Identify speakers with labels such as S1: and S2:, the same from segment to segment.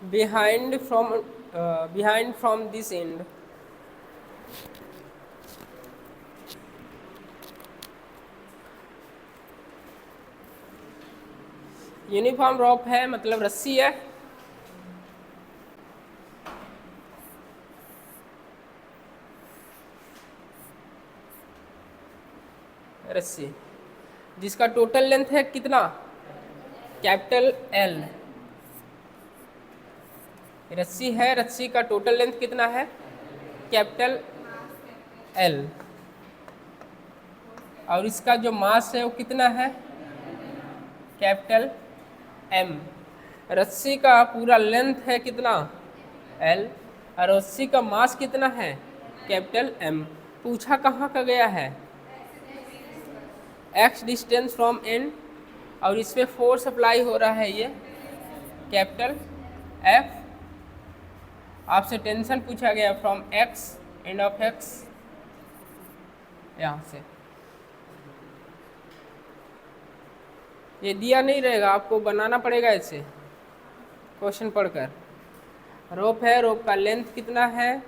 S1: behind from this end. Uniform rope है मतलब रस्सी है, रस्सी जिसका टोटल लेंथ है कितना, कैपिटल एल। रस्सी है, रस्सी का टोटल लेंथ कितना है, कैपिटल एल। और इसका जो मास है वो कितना है, कैपिटल एम। रस्सी का पूरा लेंथ है कितना, एल, और रस्सी का मास कितना है, कैपिटल एम। पूछा कहाँ का गया है, एक्स डिस्टेंस फ्रॉम एंड, और इसमें फोर्स अप्लाई हो रहा है ये कैपिटल एफ। आपसे टेंशन पूछा गया from x, end of x, यहाँ से। ये दिया नहीं रहेगा, आपको बनाना पड़ेगा ऐसे क्वेश्चन पढ़कर। रोप है, रोप का लेंथ कितना है,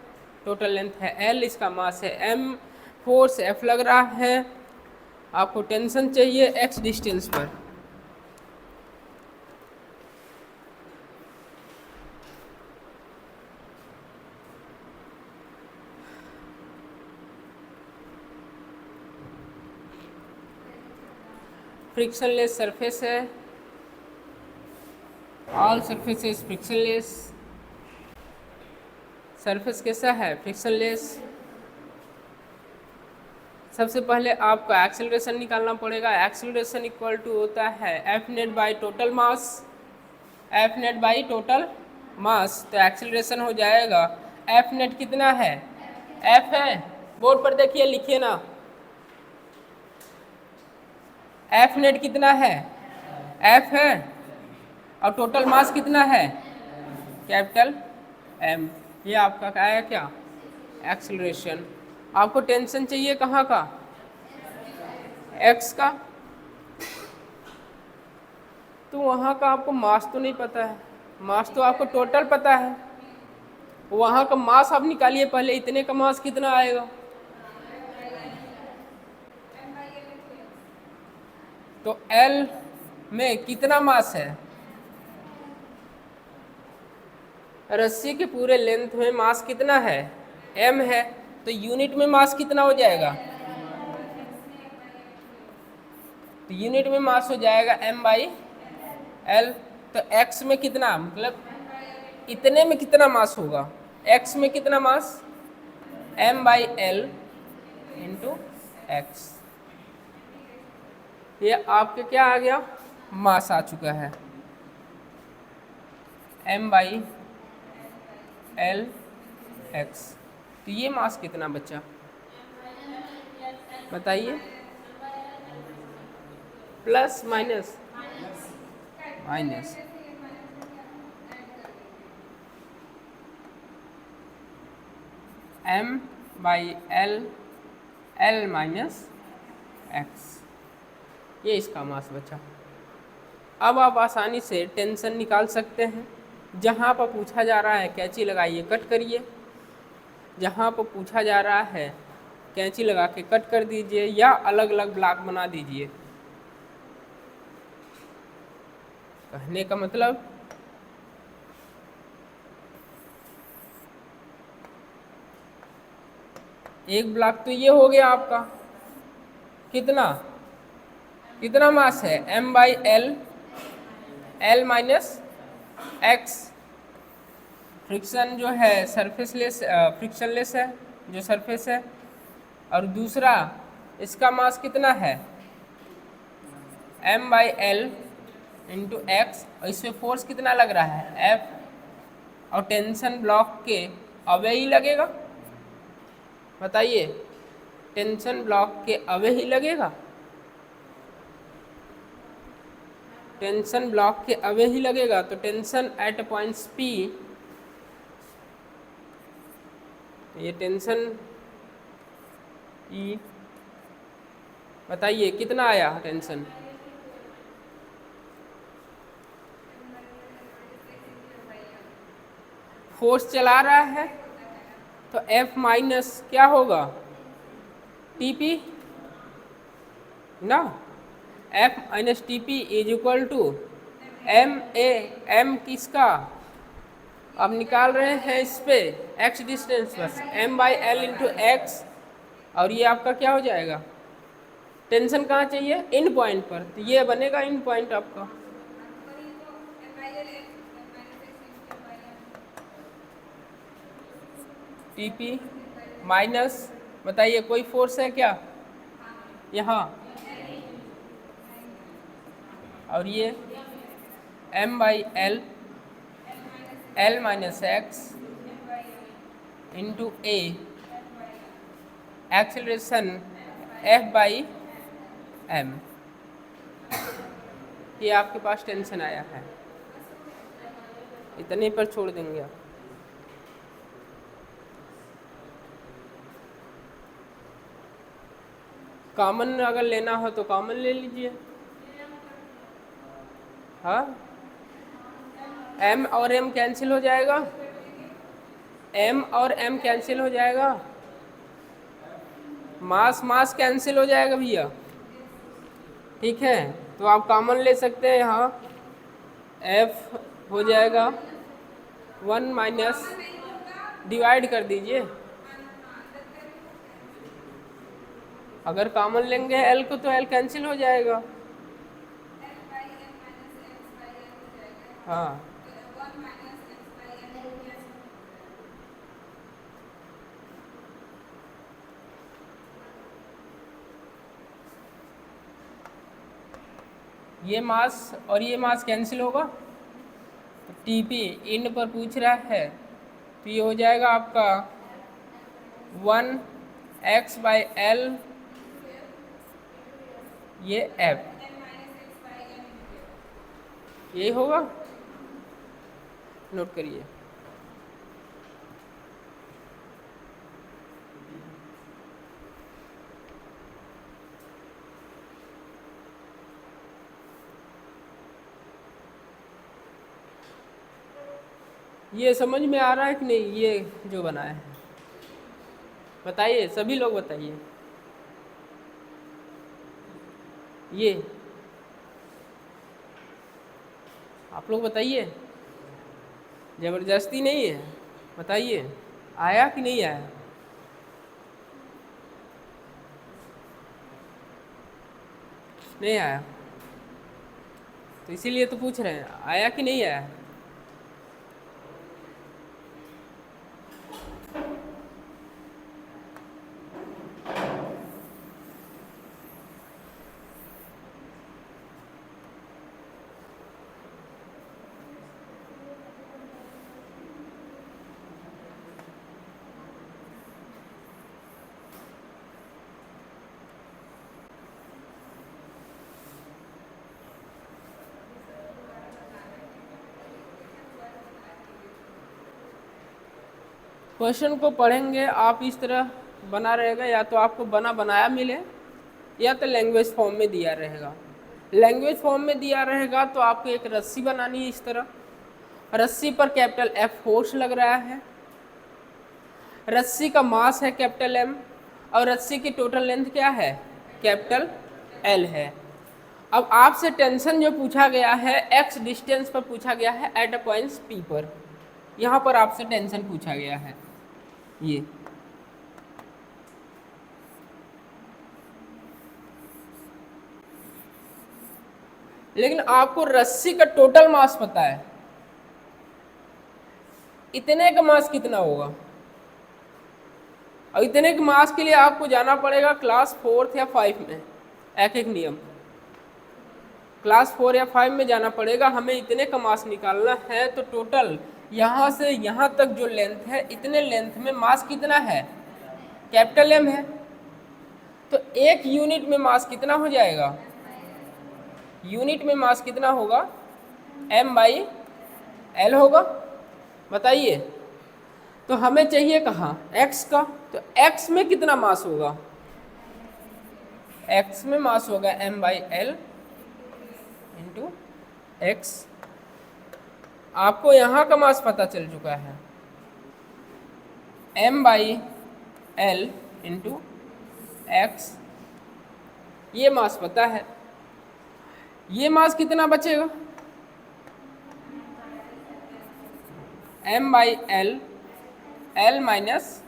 S1: टोटल लेंथ है एल, इसका मास है एम, फोर्स एफ लग रहा है, आपको टेंशन चाहिए एक्स डिस्टेंस पर। फ्रिक्शनलेस सरफेस है, ऑल सरफेसेस फ्रिक्शनलेस। सरफेस कैसा है, फ्रिक्शनलेस। सबसे पहले आपको एक्सेलरेशन निकालना पड़ेगा। एक्सेलरेशन इक्वल टू होता है F net by total mass, F net by total मास। तो एक्सेलरेशन हो जाएगा, एफ नेट कितना है, एफ है, बोर्ड पर देखिए लिखिए ना, एफ नेट कितना है, एफ है, और टोटल मास कितना है, कैपिटल एम। ये आपका क्या है, क्या एक्सेलरेशन। आपको टेंशन चाहिए कहाँ का, एक्स का, तो वहाँ का आपको मास तो नहीं पता है, मास तो आपको टोटल पता है। वहाँ का मास आप निकालिए पहले, इतने का मास कितना आएगा, तो एल में कितना मास है, रस्सी के पूरे लेंथ में मास कितना है, एम है, तो यूनिट में मास कितना हो जाएगा, तो यूनिट में मास हो जाएगा एम बाई एल। तो एक्स में कितना, मतलब इतने में कितना मास होगा, एक्स में कितना mass, M by L into X. ये आपके क्या आ गया, मास आ चुका है, एम बाई एल एक्स। तो ये मास कितना बचा, बताइए, plus minus, minus, M by L, L minus X, ये इसका मास बचा। अब आप आसानी से टेंशन निकाल सकते हैं। जहाँ पर पूछा जा रहा है कैंची लगाइए, कट करिए, जहाँ पर पूछा जा रहा है कैंची लगा के कट कर दीजिए, या अलग अलग ब्लॉक बना दीजिए। कहने का मतलब एक ब्लॉक तो ये हो गया आपका, कितना कितना मास है, M by L, L minus X. Friction जो है सरफेसलेस, फ्रिक्शनलेस है जो सरफेस है, और दूसरा इसका मास कितना है, M by L into X, और इसमें फोर्स कितना लग रहा है, एफ, और टेंशन ब्लॉक के अवे ही लगेगा, बताइए, टेंशन ब्लॉक के अवे ही लगेगा, टेंशन ब्लॉक के अवे ही लगेगा। तो टेंशन एट पॉइंट्स पी, ये टेंशन ई, बताइए कितना आया टेंशन, फोर्स चला रहा है, तो F माइनस क्या होगा, TP ना, F minus TP is equal to M किसका, अब निकाल रहे हैं इस पे x डिस्टेंस पर, M/L इंटू एक्स, और ये आपका क्या हो जाएगा, टेंशन कहाँ चाहिए, इन पॉइंट पर, तो ये बनेगा इन पॉइंट आपका। TP माइनस, बताइए कोई फोर्स है क्या यहाँ, और ये M/L L minus X into A, acceleration F/m, ये आपके पास टेंशन आया है, इतने पर छोड़ देंगे आप। कॉमन अगर लेना हो तो कॉमन ले लीजिए, हाँ, M और M कैंसिल हो जाएगा, M और M कैंसिल हो जाएगा, मास मास कैंसिल हो जाएगा भैया, ठीक है, तो आप कॉमन ले सकते हैं, यहाँ F हो जाएगा 1 माइनस, डिवाइड कर दीजिए, अगर कॉमन लेंगे L को तो L कैंसिल हो जाएगा, हाँ, ये मास और ये मास कैंसिल होगा, तो TP इन पर पूछ रहा है, तो ये हो जाएगा आपका 1x/L, ये F, यही होगा, नोट करिए। ये समझ में आ रहा है कि नहीं, ये जो बनाया है, बताइए सभी लोग बताइए, ये आप लोग बताइए, जबरदस्ती नहीं है, बताइए आया कि नहीं आया, नहीं आया, तो इसीलिए तो पूछ रहे हैं आया कि नहीं आया। क्वेश्चन को पढ़ेंगे आप, इस तरह बना रहेगा, या तो आपको बना बनाया मिले, या तो लैंग्वेज फॉर्म में दिया रहेगा। लैंग्वेज फॉर्म में दिया रहेगा तो आपको एक रस्सी बनानी है इस तरह, रस्सी पर कैपिटल F फोर्स लग रहा है, रस्सी का मास है कैपिटल M, और रस्सी की टोटल लेंथ क्या है, कैपिटल L है। अब आपसे टेंशन जो पूछा गया है x डिस्टेंस पर पूछा गया है, एट अ पॉइंट P पर, यहाँ पर आपसे टेंशन पूछा गया है ये, लेकिन आपको रस्सी का टोटल मास पता है, इतने का मास कितना होगा, और इतने के मास के लिए आपको जाना पड़ेगा क्लास 4 या 5 में, एक एक नियम, क्लास 4 या 5 में जाना पड़ेगा, हमें इतने का मास निकालना है, तो टोटल यहाँ से यहाँ तक जो लेंथ है, इतने लेंथ में मास कितना है, कैपिटल M है, तो एक यूनिट में मास कितना हो जाएगा, यूनिट में मास कितना होगा, M/L होगा, बताइए। तो हमें चाहिए कहाँ, x का, तो x में कितना मास होगा, x में मास होगा M/L इंटू x, आपको यहाँ का मास पता चल चुका है, m/l इंटू एक्स। ये मास पता है, ये मास कितना बचेगा, m/l l माइनस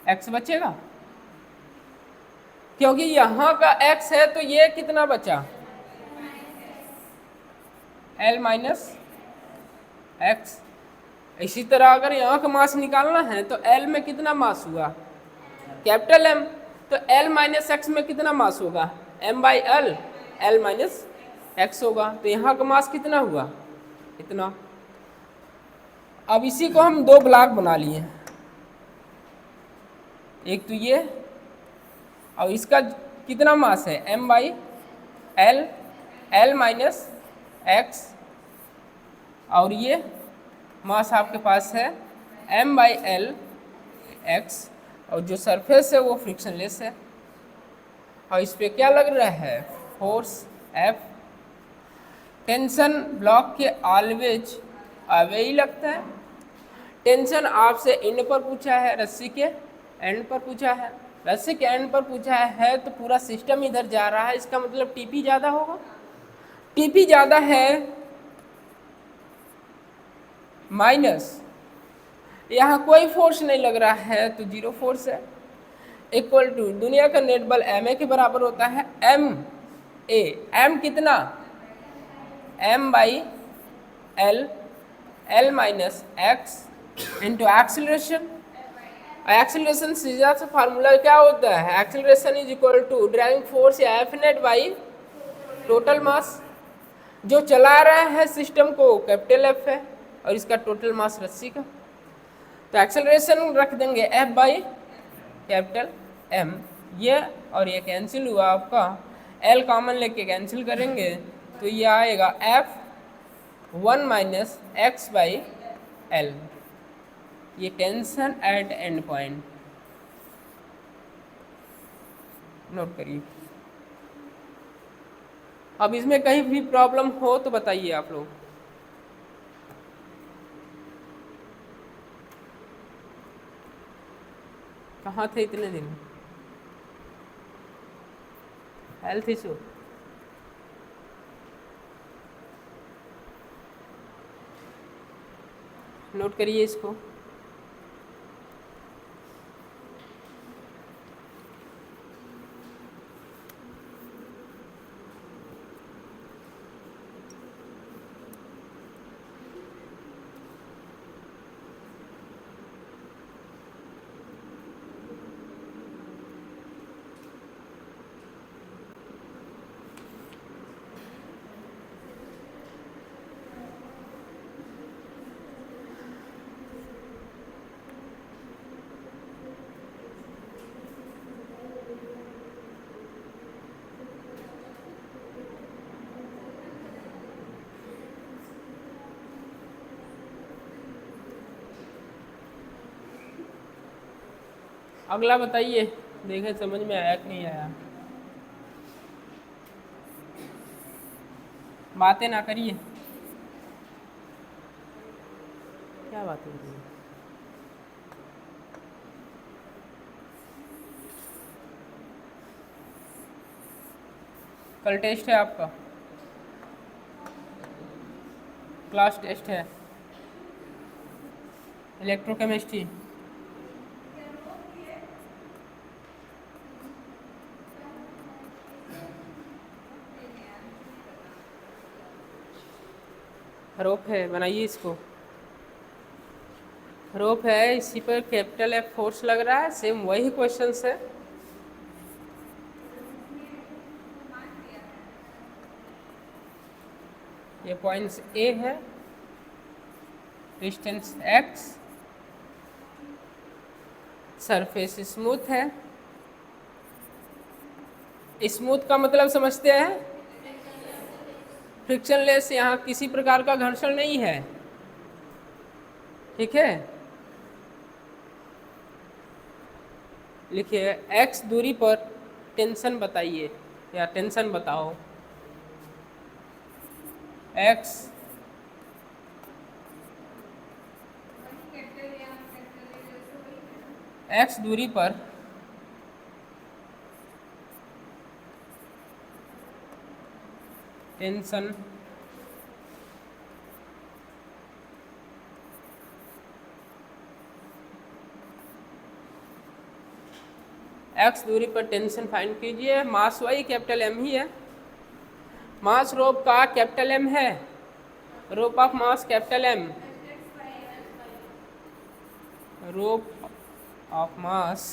S1: एक्स बचेगा, क्योंकि यहाँ का x है तो ये कितना बचा, l माइनस एक्स। इसी तरह अगर यहाँ का मास निकालना है तो l में कितना मास हुआ, कैपिटल M, तो l माइनस एक्स में कितना मास होगा, m/l l माइनस एक्स होगा। तो यहाँ का मास कितना हुआ, इतना। अब इसी को हम दो ब्लॉक बना लिए, एक तो ये और इसका कितना मास है, m/l l माइनस एक्स, और ये मास आपके पास है m/l x, और जो सरफेस है वो फ्रिक्शनलेस है, और इस पे क्या लग रहा है, फोर्स F। टेंशन ब्लॉक के ऑलवेज अवे ही लगता है। टेंशन आपसे एंड पर पूछा है, रस्सी के एंड पर पूछा है, रस्सी के एंड पर पूछा है तो पूरा सिस्टम इधर जा रहा है, इसका मतलब टीपी ज़्यादा होगा। टीपी ज़्यादा है माइनस यहाँ कोई फोर्स नहीं लग रहा है तो जीरो फोर्स है, इक्वल टू दुनिया का नेट बल ma के बराबर होता है ma। m कितना, m/l l minus X into acceleration. Acceleration सीधा सा फार्मूला क्या होता है, acceleration is equal to driving force या F net by total mass. जो चला रहा है सिस्टम को कैपिटल F है और इसका टोटल मास रस्सी का, तो एक्सेलरेशन रख देंगे F बाई कैपिटल M। ये और ये कैंसिल हुआ आपका, L कॉमन लेके कैंसिल करेंगे तो ये आएगा F1 minus x by L। ये tension eight and point note करिए। अब इसमें कहीं भी प्रॉब्लम हो तो बताइए आप लोग। कहाँ थे इतने दिन, हेल्थ इशू, नोट करिए इसको। अगला बताइए, देखें समझ में आया कि नहीं आया। बातें ना करिए, क्या बातें करिए। कल टेस्ट है आपका, क्लास टेस्ट है इलेक्ट्रोकेमिस्ट्री। रोप है, बनाइए इसको। रोप है, इसी पर कैपिटल F फोर्स लग रहा है, सेम वही क्वेश्चन है। ये पॉइंट्स A है, डिस्टेंस x, सरफेस स्मूथ है। स्मूथ का मतलब समझते हैं, फ्रिक्शनलेस, यहाँ किसी प्रकार का घर्षण नहीं है, ठीक है। लिखिए x दूरी पर टेंशन बताइए या टेंशन बताओ। x x दूरी पर टेंशन x दूरी पर टेंशन फाइंड कीजिए। मास वाई कैपिटल M ही है, मास रोप का कैपिटल M है, रोप of mass capital M, rope of mass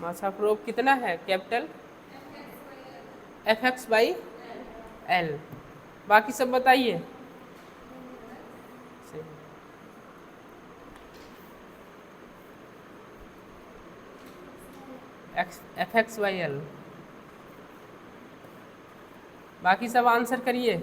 S1: mass of rope कितना है कैपिटल Fx/L। बाकी सब बताइए। Fx/L, बाकी सब आंसर करिए।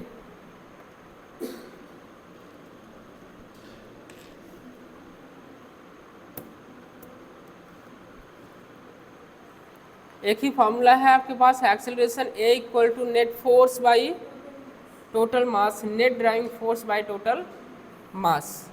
S1: एक ही फॉर्मूला है आपके पास, acceleration A equal to net force by total mass, net driving force by total mass.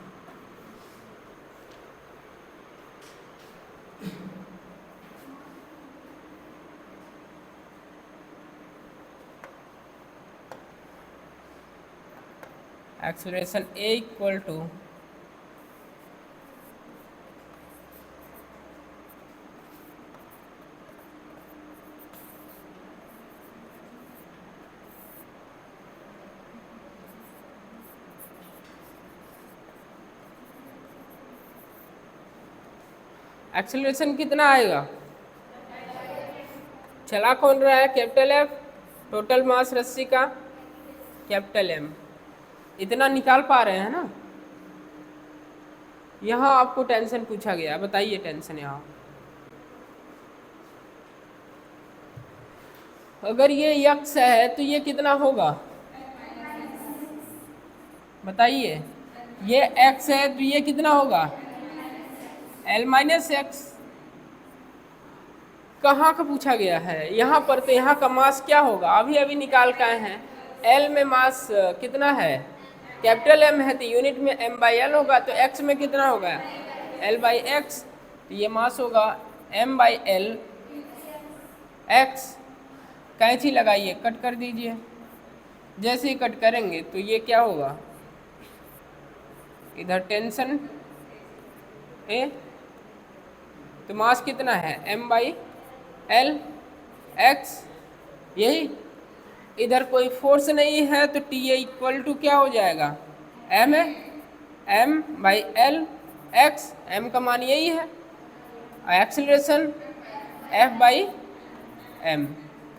S1: Acceleration A equal to acceleration कितना आएगा, चला कौन रहा है कैपिटल F, टोटल मास रस्सी का कैपिटल M, इतना निकाल पा रहे हैं ना। यहाँ आपको टेंशन पूछा गया, बताइए टेंशन यहाँ। अगर ये x है तो ये कितना होगा बताइए, ये x है तो ये कितना होगा L-x। कहाँ का पूछा गया है यहाँ पर, तो यहाँ का मास क्या होगा अभी अभी निकाल के आए हैं। L में मास कितना है कैपिटल M है तो यूनिट में M/L होगा, तो x में कितना होगा L/x, तो ये मास होगा M/L x। कैंची लगाइए, कट कर दीजिए। जैसे ही कट करेंगे तो ये क्या होगा, इधर टेंशन A, तो मास कितना है M/L x, यही। इधर कोई फोर्स नहीं है तो TA इक्वल टू क्या हो जाएगा M है, M/L x, M का मान यही है, एक्सेलरेशन F/m,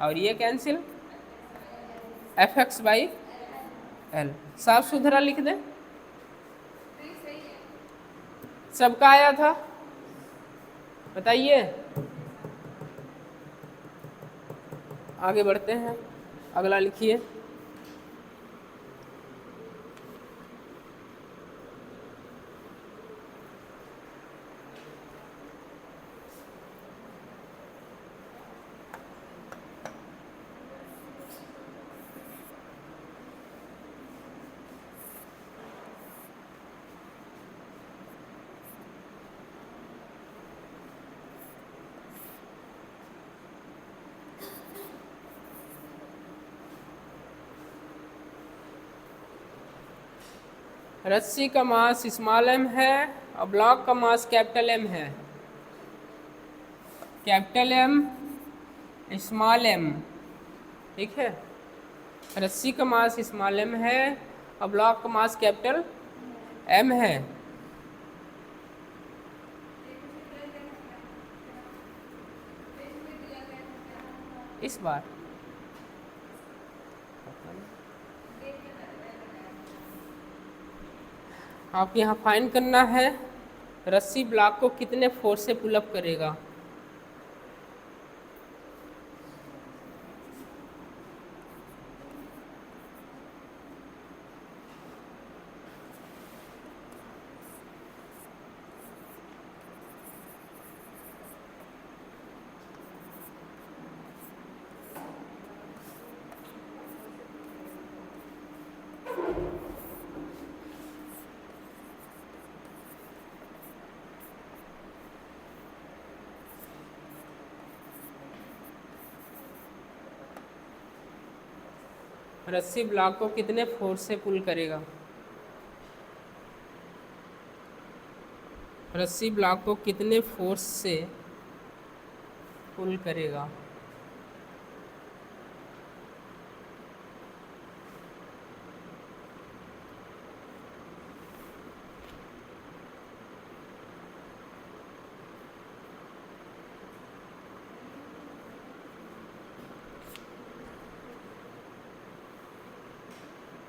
S1: और ये कैंसिल Fx/L। साफ सुथरा लिख दें, सबका आया था बताइए। आगे बढ़ते हैं, अगला लिखिए। रस्सी का मास स्मॉल m है और ब्लॉक का मास कैपिटल M है, कैपिटल M स्मॉल m, ठीक है। रस्सी का मास स्मॉल m है और ब्लॉक का मास कैपिटल M है। इस बार आपको यहाँ फाइंड करना है रस्सी ब्लॉक को कितने फोर्स से पुल अप करेगा। रस्सी ब्लॉक को कितने फोर्स से पुल करेगा? रस्सी ब्लॉक को कितने फोर्स से पुल करेगा?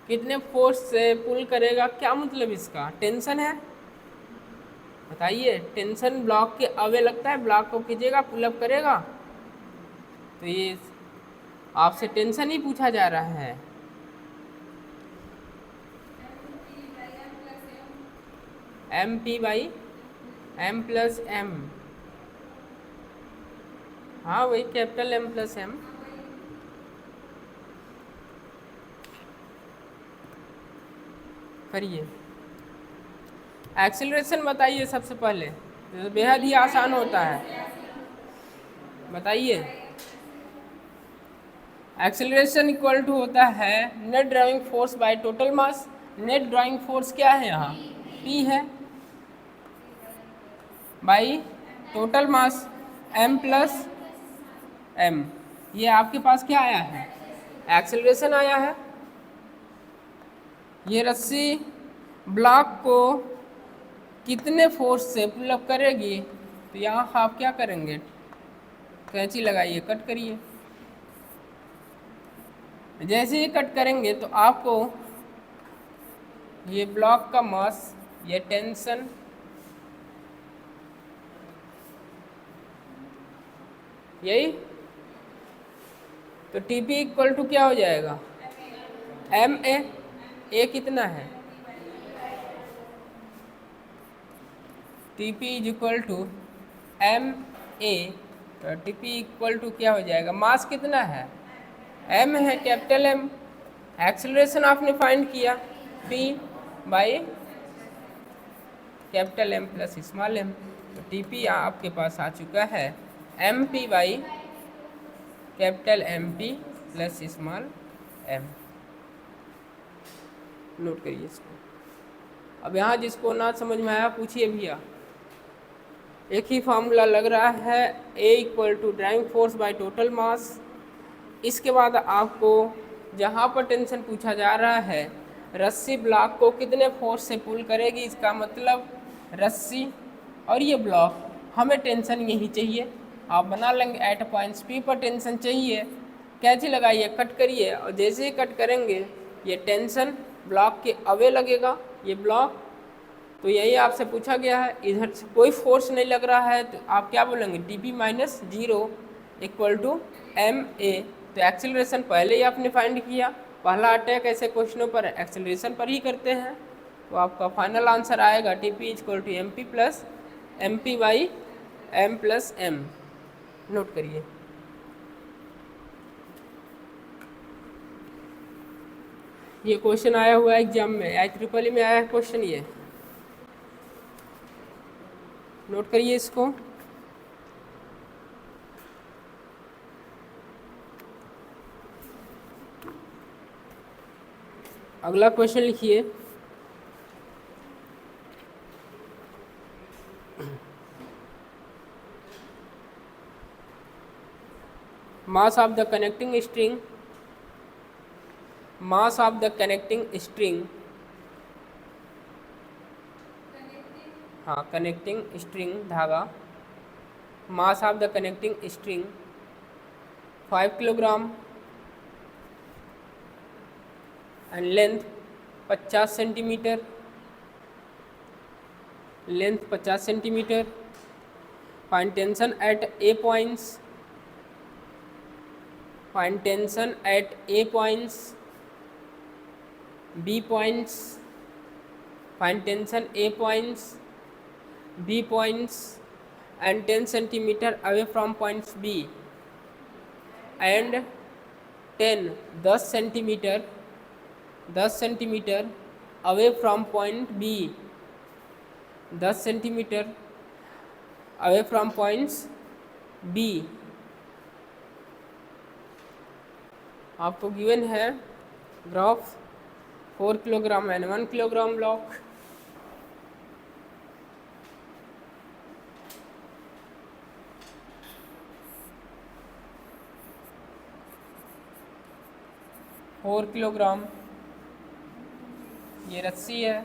S1: कितने फोर्स से पुल करेगा, क्या मतलब इसका? टेंशन है, बताइए। टेंशन ब्लॉक के अवे लगता है, ब्लॉक को कीजिएगा पुलअप करेगा। तो ये आपसे टेंशन ही पूछा जा रहा है। M P by M plus M, हाँ वही कैपिटल एम प्लस एम। करिए। एक्सेलरेशन बताइए सबसे पहले, तो बेहद ही आसान होता है। बताइए। एक्सेलरेशन इक्वल टू होता है net driving force by total mass. Net driving force क्या है यहाँ? P है, by total mass m plus m। ये आपके पास क्या आया है? एक्सेलरेशन आया है। ये रस्सी ब्लॉक को कितने फोर्स से पुलअप करेगी? तो यहाँ आप क्या करेंगे? कैंची लगाइए, कट करिए। जैसे ही कट करेंगे तो आपको ये ब्लॉक का मास, ये टेंशन, यही तो टी पी इक्वल टू क्या हो जाएगा? एम ए कितना है? T P is equal to M A. तो टी पी इक्वल टू क्या हो जाएगा? मास कितना है? एम है, कैपिटल एम। एक्सेलरेशन आपने फाइंड किया P by capital M plus small M. तो टी पी आपके पास आ चुका है M P by capital M P plus small M. Note करिए इसको। अब यहाँ जिसको ना समझ में आया पूछिए भैया। एक ही फार्मूला लग रहा है, A equal to driving force by total mass. इसके बाद आपको जहाँ पर टेंशन पूछा जा रहा है, रस्सी ब्लॉक को कितने फोर्स से पुल करेगी, इसका मतलब रस्सी और ये ब्लॉक, हमें टेंशन यही चाहिए। आप बना लेंगे एट पॉइंट्स P पर टेंशन चाहिए। कैंची लगाइए, कट करिए, और जैसे ही कट करेंगे ये टेंशन ब्लॉक के अवे लगेगा, ये ब्लॉक। तो यही आपसे पूछा गया है, इधर से कोई फोर्स नहीं लग रहा है, तो आप क्या बोलेंगे? T P minus zero equal to M A. तो एक्सेलरेशन पहले ही आपने फाइंड किया। पहला अटैक ऐसे क्वेश्चनों पर एक्सेलरेशन पर ही करते हैं। तो आपका फाइनल आंसर आएगा T P equal to M P plus M P by M plus M. Note करिए। ये क्वेश्चन आया हुआ है एग्जाम में, IEEE में आया है क्वेश्चन, ये नोट करिए इसको। अगला क्वेश्चन लिखिए। Mass of the connecting string, mass of the connecting string, हाँ कनेक्टिंग स्ट्रिंग धागा, mass of the connecting string 5 kilogram and length 50 centimetre, length 50 centimetre. Find tension at A points, find tension at A points, B points, find tension A points, B points and 10 centimetre away from points B and 10 centimetre 10 centimetre away from point B, 10 centimetre away from points B. आपको given है graph 4 kilogram and 1 kilogram block. Four kilogram ये रस्सी है,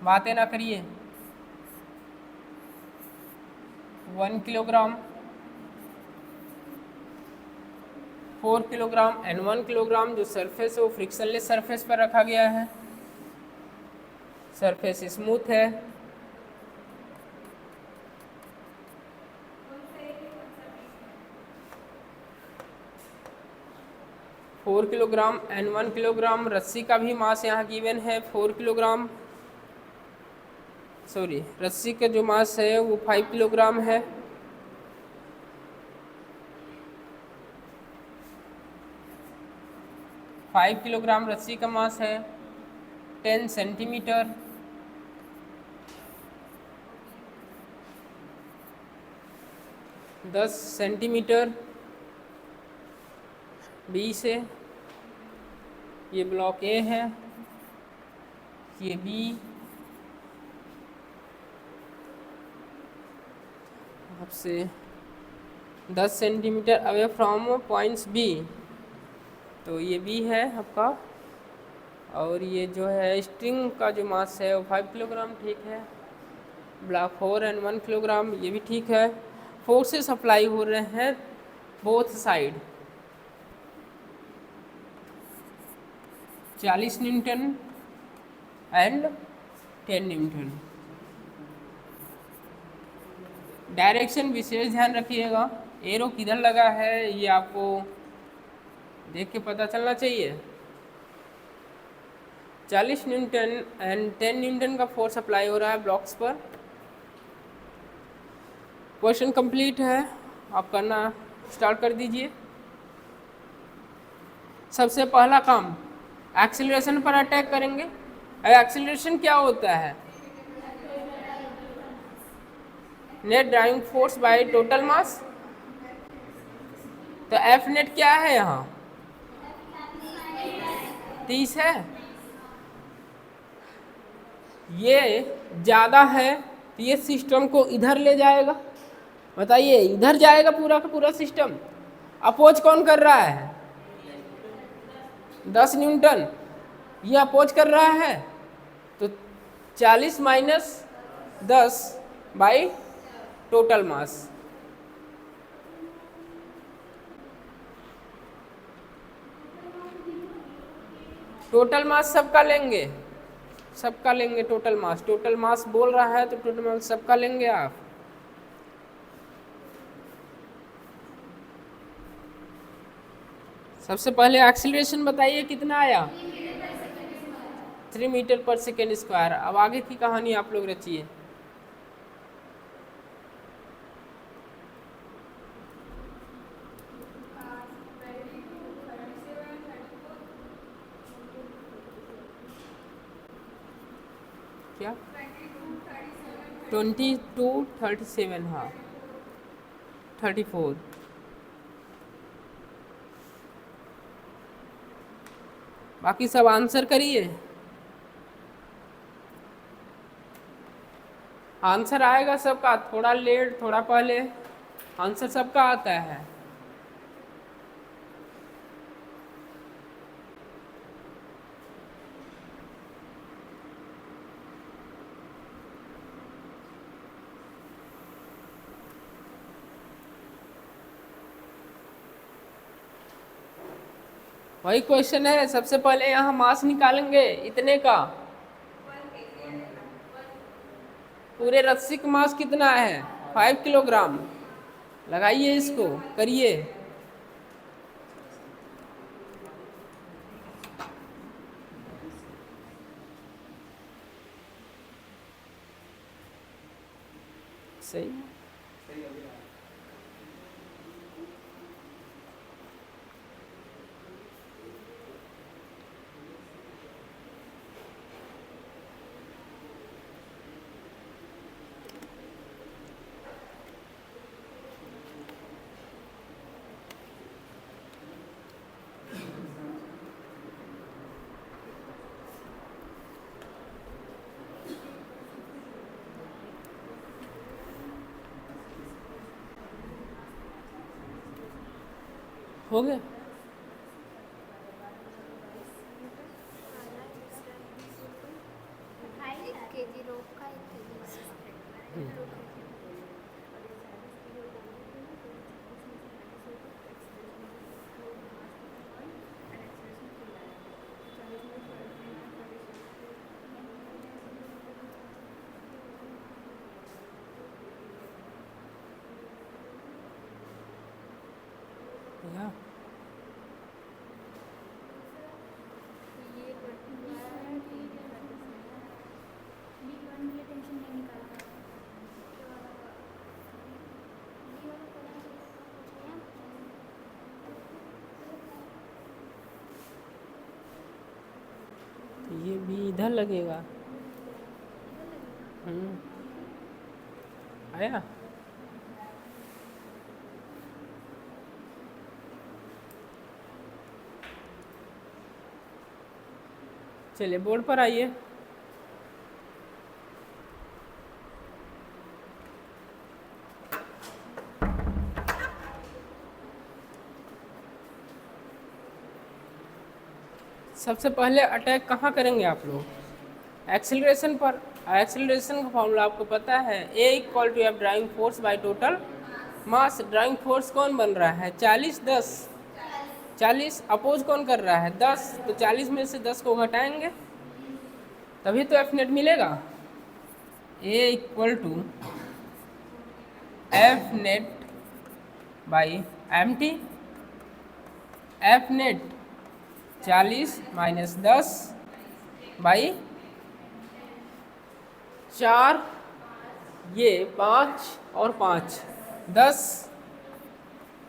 S1: बातें ना करिए। 1 kilogram, 4 kilogram and 1 kilogram जो surface है वो फ्रिक्शनलेस सरफेस पर रखा गया है, सरफेस स्मूथ है। फोर किलोग्राम एंड 1 किलोग्राम रस्सी का भी मास यहाँ गिवन है 4 किलोग्राम, सॉरी रस्सी का जो मास है वो 5 किलोग्राम है। फाइव किलोग्राम रस्सी का मास है। 10 सेंटीमीटर, दस सेंटीमीटर बी से, ये ब्लॉक ए है, ये बी, आपसे 10 centimetre away from points B, तो ये बी है आपका। और ये जो है स्ट्रिंग का जो मास है वो 5 किलोग्राम, ठीक है। ब्लॉक 4 एंड 1 किलोग्राम, ये भी ठीक है। फोर्सेस अप्लाई हो रहे हैं both side, 40 newton and 10 newton. Direction विशेष ध्यान रखिएगा, एरो किधर लगा है ये आपको देख के पता चलना चाहिए। 40 न्यूटन एंड 10 न्यूटन का फोर्स अप्लाई हो रहा है ब्लॉक्स पर। क्वेश्चन कंप्लीट है, आप करना स्टार्ट कर दीजिए। सबसे पहला काम एक्सीलरेशन पर अटैक करेंगे। अब एक्सीलरेशन क्या होता है? Net driving force by total मास। तो एफ नेट क्या है यहाँ? 30 है। ये ज़्यादा है तो ये सिस्टम को इधर ले जाएगा, बताइए इधर जाएगा पूरा का पूरा सिस्टम। अपोज कौन कर रहा है? 10 न्यूटन ये अपोज कर रहा है, तो 40 minus 10 by total mass. Total mass सबका लेंगे, सबका लेंगे टोटल मास। टोटल मास बोल रहा है तो टोटल मास सबका लेंगे आप। सबसे पहले एक्सीलरेशन बताइए कितना आया? 3 मीटर पर सेकेंड स्क्वायर। अब आगे की कहानी आप लोग रचिए। क्या 22, 37, हाँ 34। बाकी सब आंसर करिए। आंसर आएगा सबका, थोड़ा लेट थोड़ा पहले, आंसर सबका आता है। वही क्वेश्चन है, सबसे पहले यहाँ मास निकालेंगे इतने का। पूरे रस्सी का मास कितना है? 5 किलोग्राम। लगाइए इसको, करिए। सही। हो गया। या ये भी इधर लगेगा। आया। चलिए बोर्ड पर आइए। सबसे पहले अटैक कहाँ करेंगे आप लोग? एक्सेलरेशन पर। एक्सेलरेशन का फॉर्मूला आपको पता है, A equal to F driving force by total mass. Driving force कौन बन रहा है? 40 10 40। अपोज कौन कर रहा है? 10। तो 40 में से 10 को घटाएंगे तभी तो एफ नेट मिलेगा। A equal to F net by M T. F net 40 minus 10 by 4, ये 5 और 5 10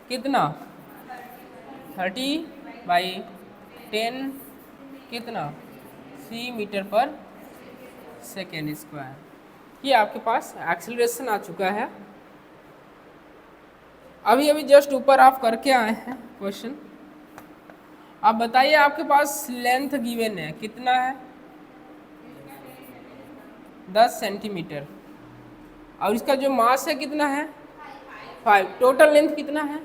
S1: कितना? 30 बाई 10 कितना? 3 मीटर पर सेकेंड स्क्वायर। ये आपके पास एक्सेलरेशन आ चुका है। अभी अभी जस्ट ऊपर आप करके आए हैं क्वेश्चन। आप बताइए, आपके पास लेंथ गिवन है, कितना है? 10 सेंटीमीटर। और इसका जो मास है कितना है? 5। टोटल लेंथ कितना है?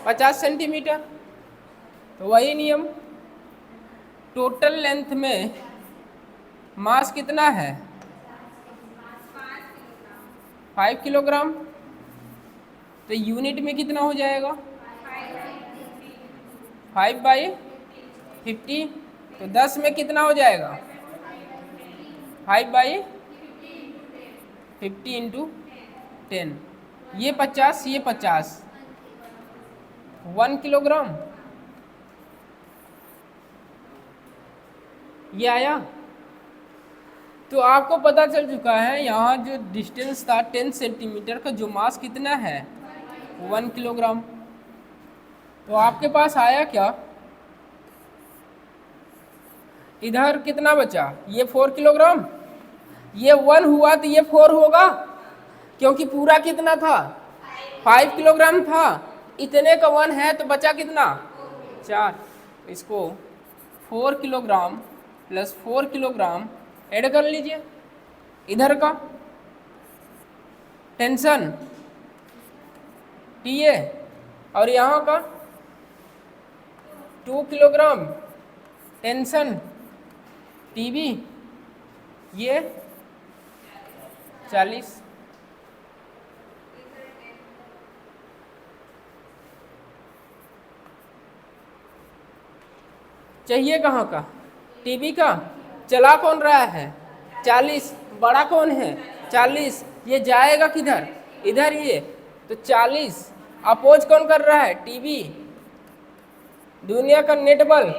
S1: 50 सेंटीमीटर। तो वही नियम, टोटल लेंथ में मास कितना है? 5 किलोग्राम। तो यूनिट में कितना हो जाएगा? 5 बाई 50। तो 10 में कितना हो जाएगा? 5 बाई 50 इंटू 10। ये 50, ये 50, 1 किलोग्राम। ये आया। तो आपको पता चल चुका है यहाँ जो डिस्टेंस था 10 सेंटीमीटर का, जो मास कितना है? 1 किलोग्राम। तो आपके पास आया क्या? इधर कितना बचा? ये 4 किलोग्राम। ये 1 हुआ तो ये 4 होगा, क्योंकि पूरा कितना था? 5 किलोग्राम था। इतने का 1 है तो बचा कितना? 4। इसको 4 किलोग्राम प्लस 4 किलोग्राम ऐड कर लीजिए। इधर का टेंशन टी ए और यहाँ का 2 किलोग्राम टेंशन टी बी, ये 40। चाहिए कहाँ का? टीबी का। चला कौन रहा है? 40। बड़ा कौन है? 40। ये जाएगा किधर? इधर। ये तो 40। अपोज कौन कर रहा है? टीबी। दुनिया का नेट बल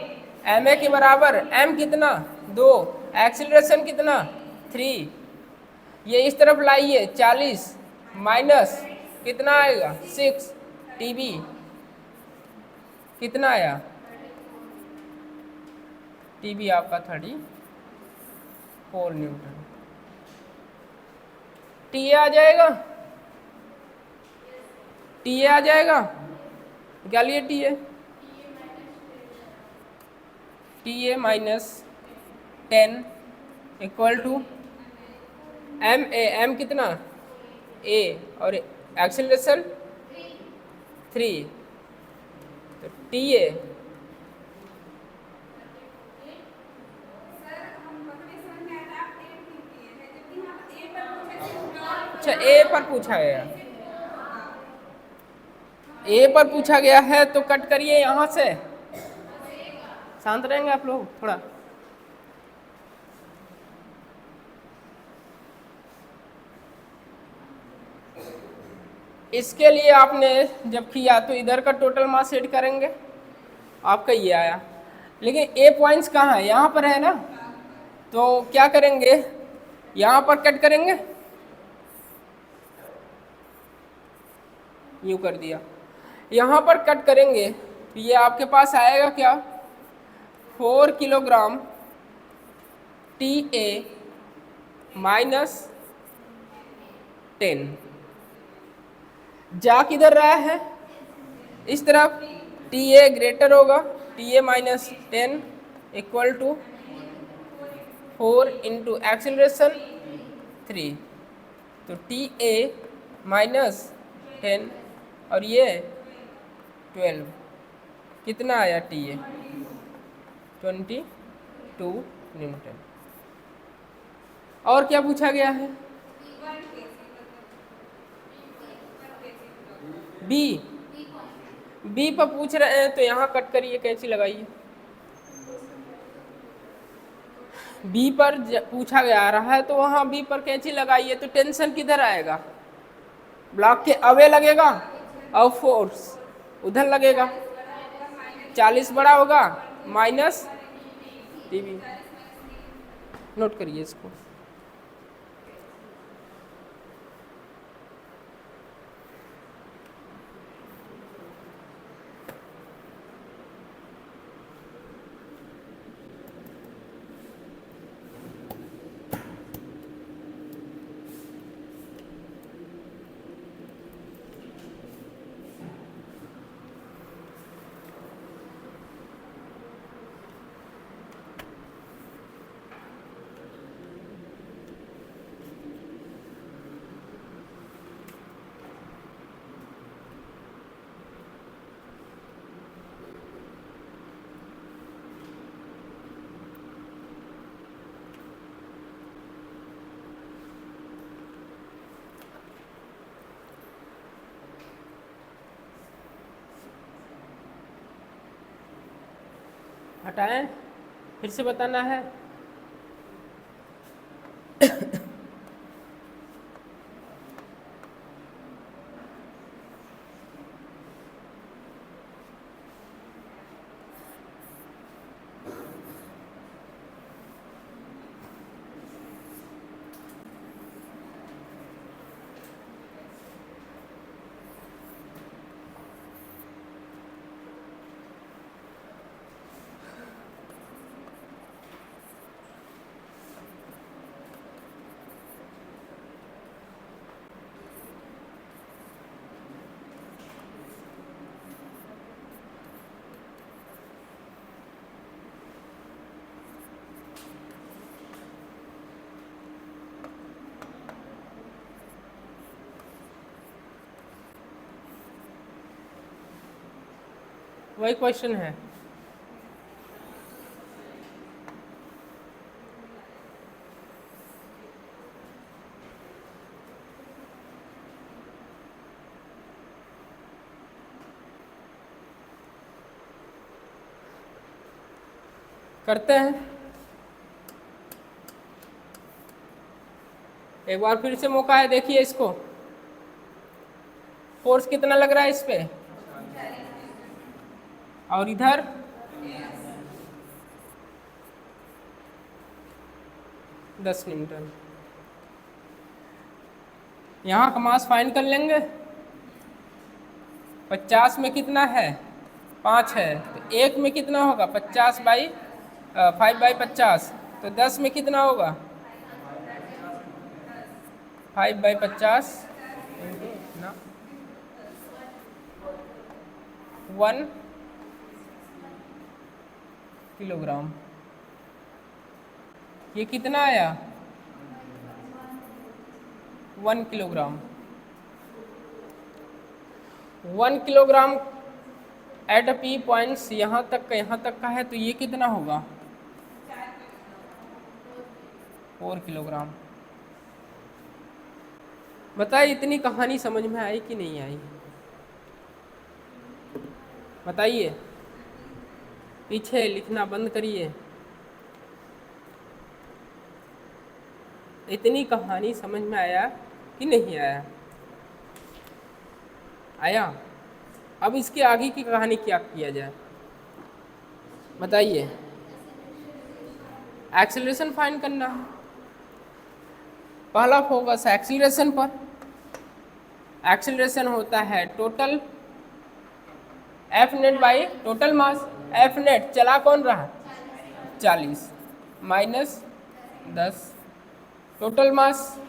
S1: एम ए के बराबर। एम कितना? 2। एक्सीलरेशन कितना? 3। ये इस तरफ लाइए, 40 माइनस कितना आएगा? 6। टीबी कितना आया? टीबी आपका 34 न्यूटन। टीए आ जाएगा। टीए आ जाएगा। निकालिए T A. T A minus 10 equal to M A. M कितना? ए। और एक्सेलरेशन 3। T A. अच्छा, ए पर पूछा गया, ए पर पूछा गया है तो कट करिए यहाँ से। शांत रहेंगे आप लोग थोड़ा। इसके लिए आपने जब किया तो इधर का टोटल मास ऐड करेंगे, आपका ये आया। लेकिन ए पॉइंट्स कहाँ है, यहाँ पर है ना, तो क्या करेंगे, यहाँ पर कट करेंगे, यूँ कर दिया, यहाँ पर कट करेंगे तो ये आपके पास आएगा क्या, 4 किलोग्राम टी ए माइनस 10। जा किधर रहा है, इस तरफ, टी ए ग्रेटर होगा T A minus 10 equal to 4 into acceleration 3, तो टी ए माइनस 10 और ये 12, कितना आया टी ए, 22 न्यूटन। और क्या पूछा गया है, बी, बी पर पूछ रहे हैं तो यहाँ कट करिए, कैंची लगाइए। बी पर पूछा गया रहा है तो वहाँ बी पर कैंची लगाइए, तो टेंशन किधर आएगा, ब्लॉक के अवे लगेगा और फोर्स उधर लगेगा, 40 बड़ा होगा माइनस टीवी, नोट करिए इसको। हटाएं, फिर से बताना है। वही क्वेश्चन है, करते हैं एक बार फिर से मौका है, देखिए इसको, फोर्स कितना लग रहा है इस पे, और इधर दस न्यूटन। यहाँ का मास फाइंड कर लेंगे, 50 में कितना है, 5 है, तो एक में कितना होगा, 50 बाई 5/50, तो 10 में कितना होगा, 5/50 ना 1 किलोग्राम। ये कितना आया, 1 kilogram. 1 kilogram at P points यहाँ तक का है, तो ये कितना होगा 4 किलोग्राम। बताइए इतनी कहानी समझ में आई कि नहीं आई, बताइए। पीछे लिखना बंद करिए। इतनी कहानी समझ में आया कि नहीं आया? आया। अब इसके आगे की कहानी क्या किया जाए, बताइए। एक्सेलरेशन फाइंड करना है। पहला फोकस एक्सेलरेशन पर। एक्सेलरेशन होता है total F net by total mass. F net चला कौन रहा 40 माइनस 10 टोटल मास।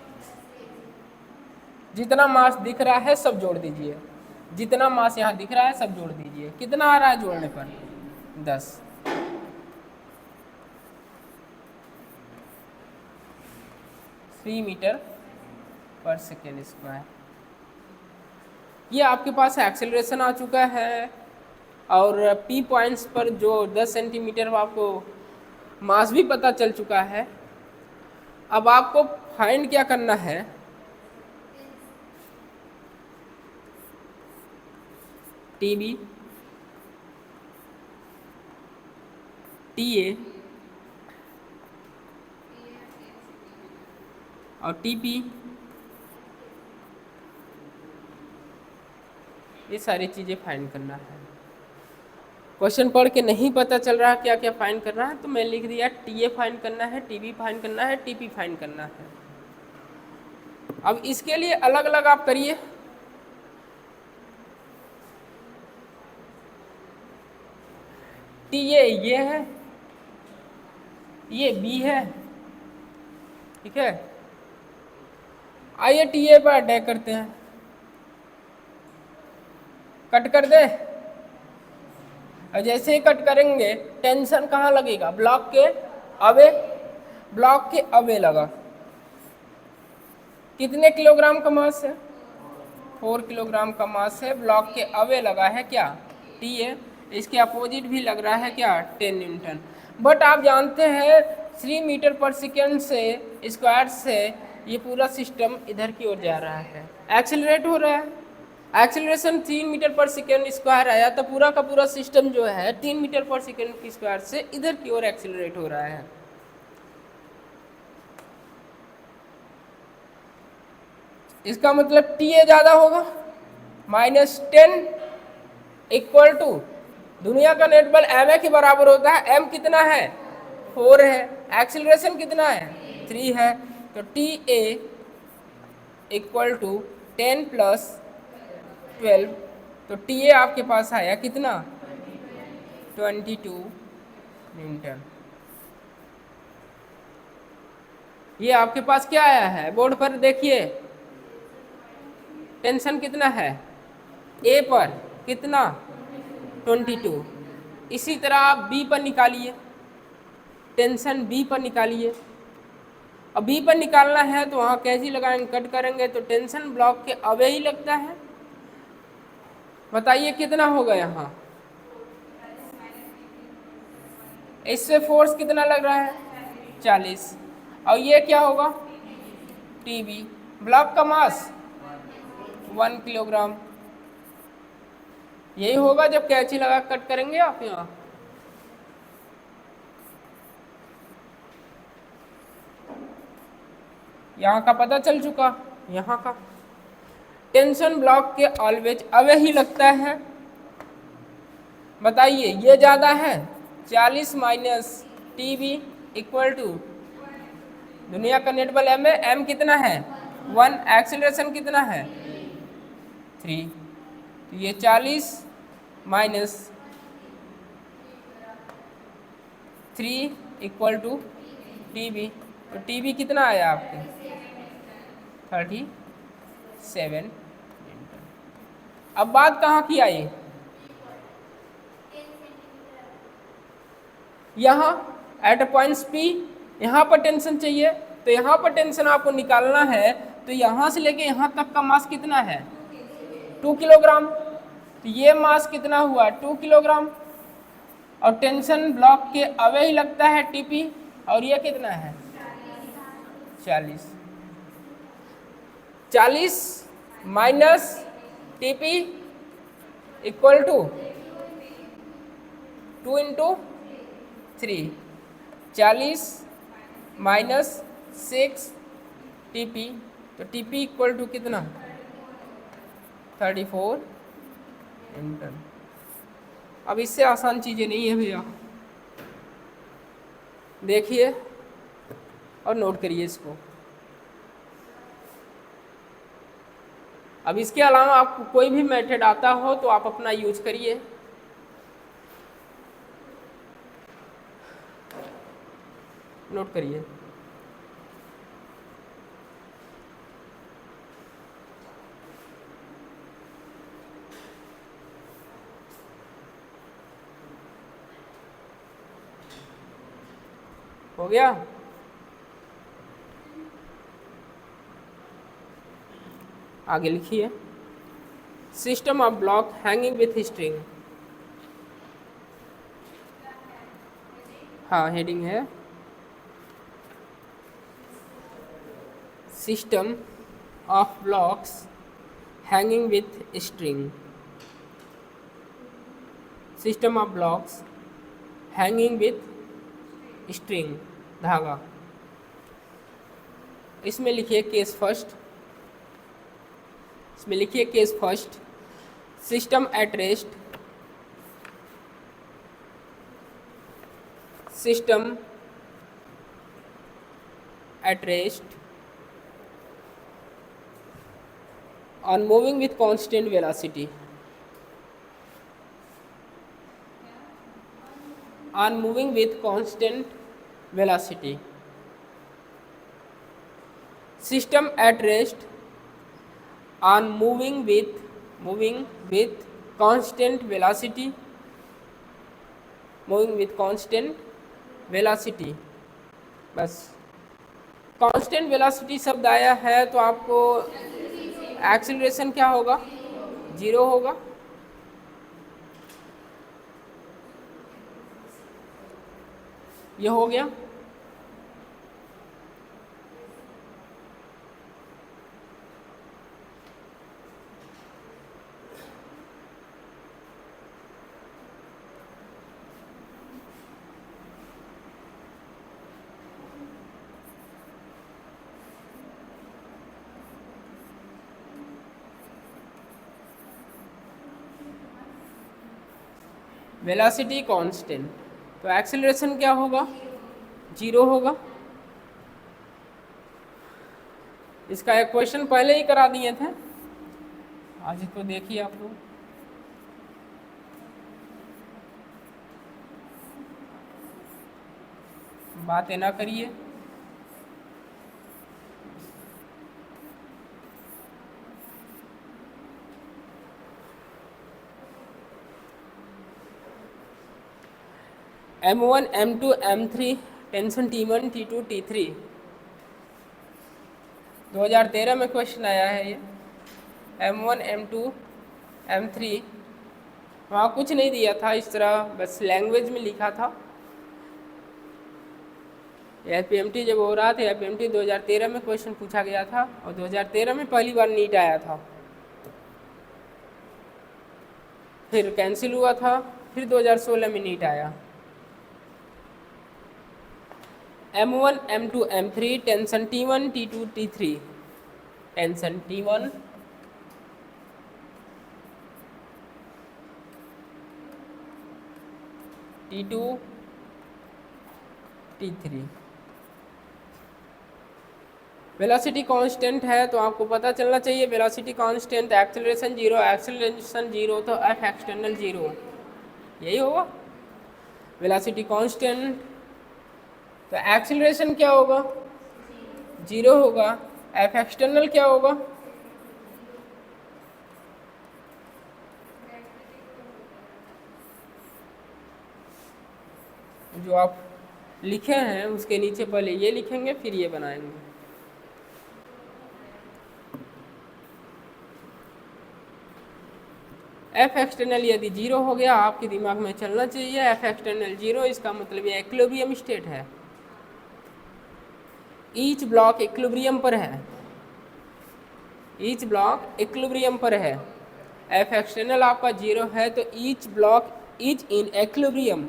S1: जितना मास दिख रहा है सब जोड़ दीजिए, जितना मास यहाँ दिख रहा है सब जोड़ दीजिए। कितना आ रहा है जोड़ने पर 10। मीटर पर सेकेंड स्क्वायर। ये आपके पास एक्सेलरेशन आ चुका है, और पी पॉइंट्स पर जो 10 सेंटीमीटर आपको मास भी पता चल चुका है। अब आपको फाइंड क्या करना है, टीबी, टीए और टीपी, ये सारी चीज़ें फाइंड करना है। क्वेश्चन पढ़ के नहीं पता चल रहा क्या क्या फाइंड करना है, तो मैं लिख दिया टीए फाइंड करना है, टीबी फाइंड करना है, टीपी फाइंड करना है। अब इसके लिए अलग अलग आप करिए। टीए ये है, ये बी है, ठीक है। आइए टीए पर अटैक करते हैं। कट कर दे, और जैसे ही कट करेंगे टेंशन कहाँ लगेगा, ब्लॉक के अवे। ब्लॉक के अवे लगा। कितने किलोग्राम का मास है 4 किलोग्राम का मास है। ब्लॉक के अवे लगा है क्या टीए। इसके अपोजिट भी लग रहा है क्या 10 न्यूटन। बट आप जानते हैं 3 मीटर पर सेकेंड से स्क्वायर से ये पूरा सिस्टम इधर की ओर जा रहा है, एक्सेलरेट हो रहा है। एक्सेलरेशन 3 मीटर पर सेकेंड स्क्वायर आया, तो पूरा का पूरा सिस्टम जो है 3 मीटर पर सेकेंड की स्क्वायर से इधर की ओर एक्सेलरेट हो रहा है। इसका मतलब टीए ज़्यादा होगा, -10 इक्वल टू दुनिया का नेट बल एम ए के बराबर होता है। एम कितना है 4 है, एक्सेलरेशन कितना है 3 है, तो टी ए इक्वल टू 10 + 12, तो टी ए आपके पास आया कितना 22 न्यूटन। ये आपके पास क्या आया है बोर्ड पर देखिए, टेंशन कितना है ए पर कितना 22। इसी तरह आप बी पर निकालिए, टेंशन बी पर निकालिए। अब बी पर निकालना है तो वहाँ कैसी लगाएंगे, कट करेंगे तो टेंशन ब्लॉक के अवे ही लगता है। बताइए कितना होगा यहाँ, इससे फोर्स कितना लग रहा है 40, और ये क्या होगा टीबी। ब्लॉक का मास 1 किलोग्राम। यही होगा जब कैंची लगा कट करेंगे आप। यहाँ का पता चल चुका, यहाँ का टेंशन ब्लॉक के ऑलवेज अवे ही लगता है। बताइए ये ज़्यादा है 40 माइनस टीबी इक्वल टू दुनिया का नेट बल एम है। एम कितना है 1, एक्सेलरेशन कितना है 3, तो ये 40 माइनस 3 इक्वल टू टीबी, तो टीबी कितना आया आपके 37 न्यूटन। अब बात कहाँ की आई, यहाँ एट पॉइंट्स पी, यहाँ पर टेंशन चाहिए, तो यहाँ पर टेंशन आपको निकालना है, तो यहाँ से लेके यहाँ तक का मास कितना है 2 किलोग्राम। तो ये मास कितना हुआ 2 किलोग्राम, और टेंशन ब्लॉक के अवे ही लगता है टीपी, और ये कितना है 40। 40 minus T P equal to 2 into 3, 40 minus 6 T P, तो टीपी इक्वल टू कितना 34 न्यूटन। अब इससे आसान चीज़ें नहीं है भैया, देखिए और नोट करिए इसको। अब इसके अलावा आपको कोई भी मेथड आता हो तो आप अपना यूज करिए। नोट करिए। हो गया? आगे लिखिए, system of block hanging with string. हाँ, हेडिंग है system of blocks hanging with string. System of blocks hanging with string, धागा। इसमें लिखिए केस फर्स्ट, इसमें लिखिए case first, system at rest, system at rest on moving with constant velocity, on moving with constant velocity, system at rest on moving with constant velocity, moving with constant velocity। बस constant velocity शब्द आया है तो आपको acceleration क्या होगा 0 होगा। ये हो गया। वेलोसिटी कांस्टेंट, तो एक्सीलरेशन क्या होगा 0 होगा। इसका एक क्वेश्चन पहले ही करा दिए थे, आज इसको देखिए आप लोग। बातें ना करिए। M1 M2 M3 tension T1 T2 T3 2013 में क्वेश्चन आया है ये। M1 M2 M3 वहाँ कुछ नहीं दिया था इस तरह, बस लैंग्वेज में लिखा था। FPMT जब हो रहा था, FPMT 2013 में क्वेश्चन पूछा गया था, और 2013 में पहली बार नीट आया था, फिर कैंसिल हुआ था, फिर 2016 में नीट आया। M1 M2 M3 tension T1 T2 T3, tension T1 T2 T3। Velocity constant है तो आपको पता चलना चाहिए वेलोसिटी कांस्टेंट, एक्सेलरेशन 0, एक्सेलरेशन 0 तो F एक्सटर्नल 0, यही होगा वेलोसिटी कांस्टेंट। तो एक्सेलरेशन क्या होगा 0 होगा, F एक्सटर्नल क्या होगा जो आप लिखे हैं उसके नीचे पहले ये लिखेंगे फिर ये बनाएंगे। एफ एक्सटर्नल यदि जीरो हो गया, आपके दिमाग में चलना चाहिए एफ एक्सटर्नल जीरो, इसका मतलब ये इक्विलिब्रियम स्टेट है, ईच ब्लॉक इक्विलिब्रियम पर है, ईच ब्लॉक इक्विलिब्रियम पर है। एफ एक्सटर्नल आपका जीरो है तो each block is in equilibrium.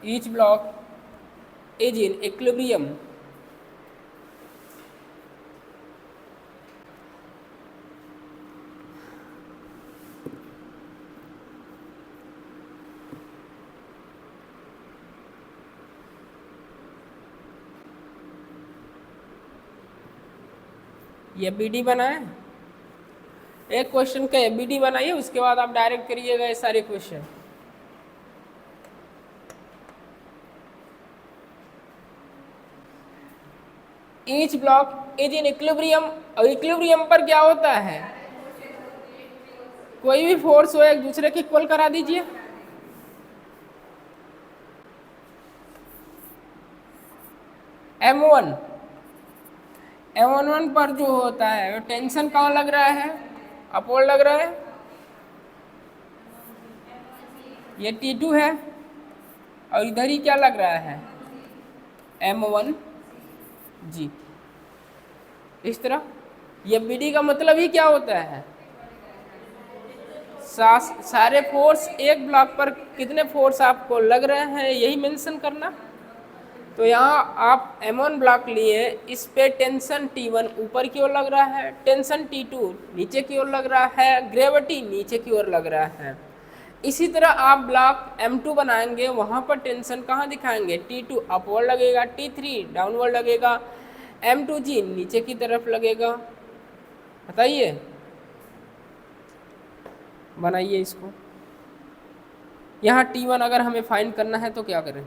S1: Each block is in equilibrium. ये बीडी बनाए, एक क्वेश्चन का एबीडी बनाइए, उसके बाद आप डायरेक्ट करिएगा ये सारे question. Each block is in equilibrium, और इक्विलिब्रियम पर क्या होता है, कोई भी फोर्स हो एक दूसरे के इक्वल करा दीजिए। M1 M11 पर जो होता है वो टेंशन कहाँ लग रहा है, अपवर्ड लग रहा है, ये T2 है, और इधर ही क्या लग रहा है M1 जी। इस तरह ये BD का मतलब ही क्या होता है, सारे फोर्स एक ब्लॉक पर कितने फोर्स आपको लग रहे हैं यही मेंशन करना। तो यहाँ आप M1 ब्लॉक लिए, इस पे टेंशन T1 ऊपर की ओर लग रहा है, टेंशन T2 नीचे की ओर लग रहा है, ग्रेविटी नीचे की ओर लग रहा है। इसी तरह आप ब्लॉक M2 बनाएंगे, वहाँ पर टेंशन कहाँ दिखाएंगे, T2 अपवर्ड लगेगा, T3 डाउनवर्ड लगेगा, M2G नीचे की तरफ लगेगा। बताइए, बनाइए इसको। यहाँ T1 अगर हमें फाइंड करना है तो क्या करें,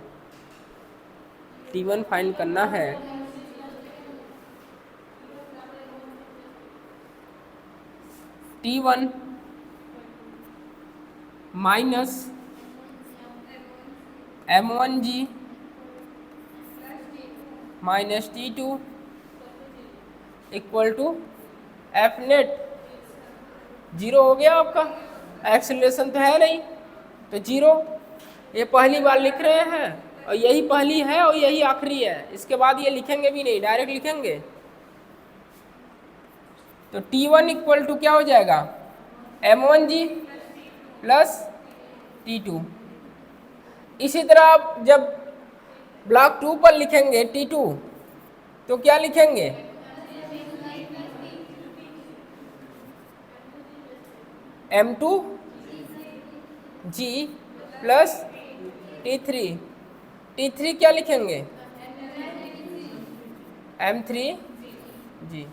S1: T1 फाइंड करना है, T1 minus M1G minus T2 equal to F net. Zero हो गया आपका, एक्सेलरेशन तो है नहीं तो जीरो। ये पहली बार लिख रहे हैं और यही पहली है और यही आखिरी है, इसके बाद ये लिखेंगे भी नहीं, डायरेक्ट लिखेंगे। तो T1 इक्वल टू क्या हो जाएगा, M1G प्लस T2। इसी तरह आप जब ब्लॉक 2 पर लिखेंगे T2 तो क्या लिखेंगे, M2G प्लस T3। T3 क्या लिखेंगे, M3G।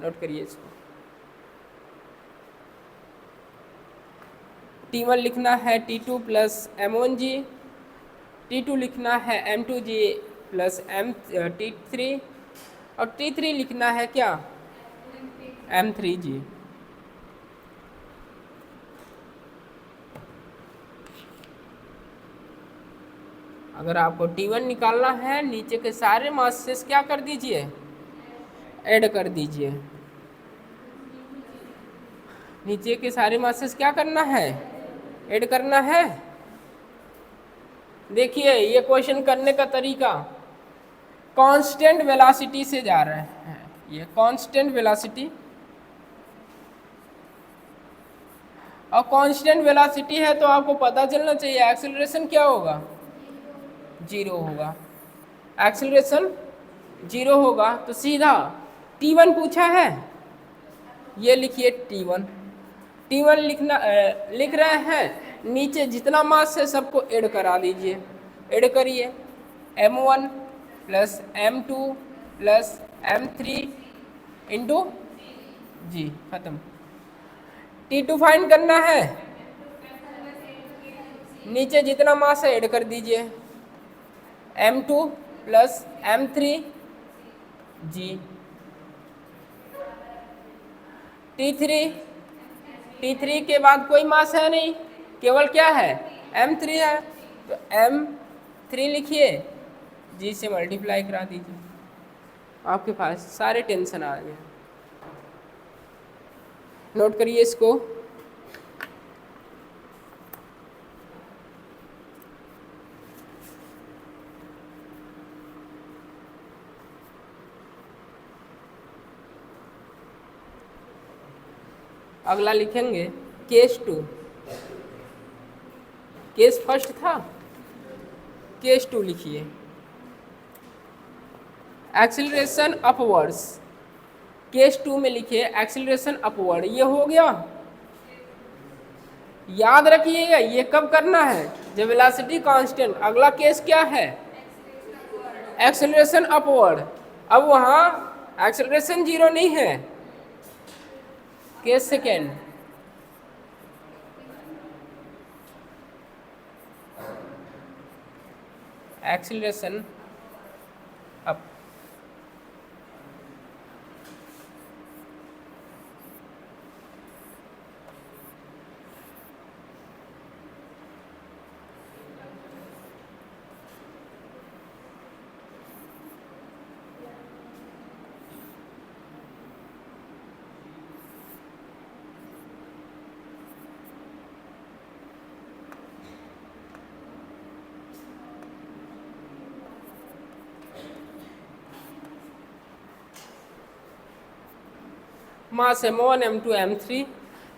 S1: नोट करिए इसको। T1 लिखना है T2 प्लस M1G, T2 लिखना है M2G प्लस T3, और T3 लिखना है क्या, M3G। अगर आपको T1 निकालना है, नीचे के सारे मासेस क्या कर दीजिए, ऐड कर दीजिए। नीचे के सारे मासेस क्या करना है, ऐड करना है। देखिए ये क्वेश्चन करने का तरीका, कांस्टेंट वेलोसिटी से जा रहे हैं, ये कांस्टेंट वेलोसिटी, और कांस्टेंट वेलोसिटी है तो आपको पता चलना चाहिए एक्सेलरेशन क्या होगा, जीरो होगा। एक्सेलरेशन जीरो होगा तो सीधा T1 पूछा है, ये लिखिए T1। T1 लिख रहे हैं, नीचे जितना मास है सबको ऐड करा दीजिए, ऐड करिए, M1 plus M2 plus M3 into जी, खत्म। T2 फाइंड करना है, नीचे जितना मास है ऐड कर दीजिए, M2 प्लस M3G। T3 के बाद कोई मास है नहीं, केवल क्या है M3 है तो M3 लिखिए, जी से मल्टीप्लाई करा दीजिए, आपके पास सारे टेंशन आ गए। नोट करिए इसको। अगला लिखेंगे केस 2। केस फर्स्ट था, केस 2 लिखिए। एक्सीलरेशन अपवर्ड्स, केस 2 में लिखिए एक्सीलरेशन अपवर्ड। ये हो गया, याद रखिएगा ये कब करना है, जब वेलोसिटी कांस्टेंट। अगला केस क्या है, एक्सीलरेशन अपवर्ड। अब वहां एक्सीलरेशन जीरो नहीं है। Case second, acceleration up. Mass M1 M2 M3,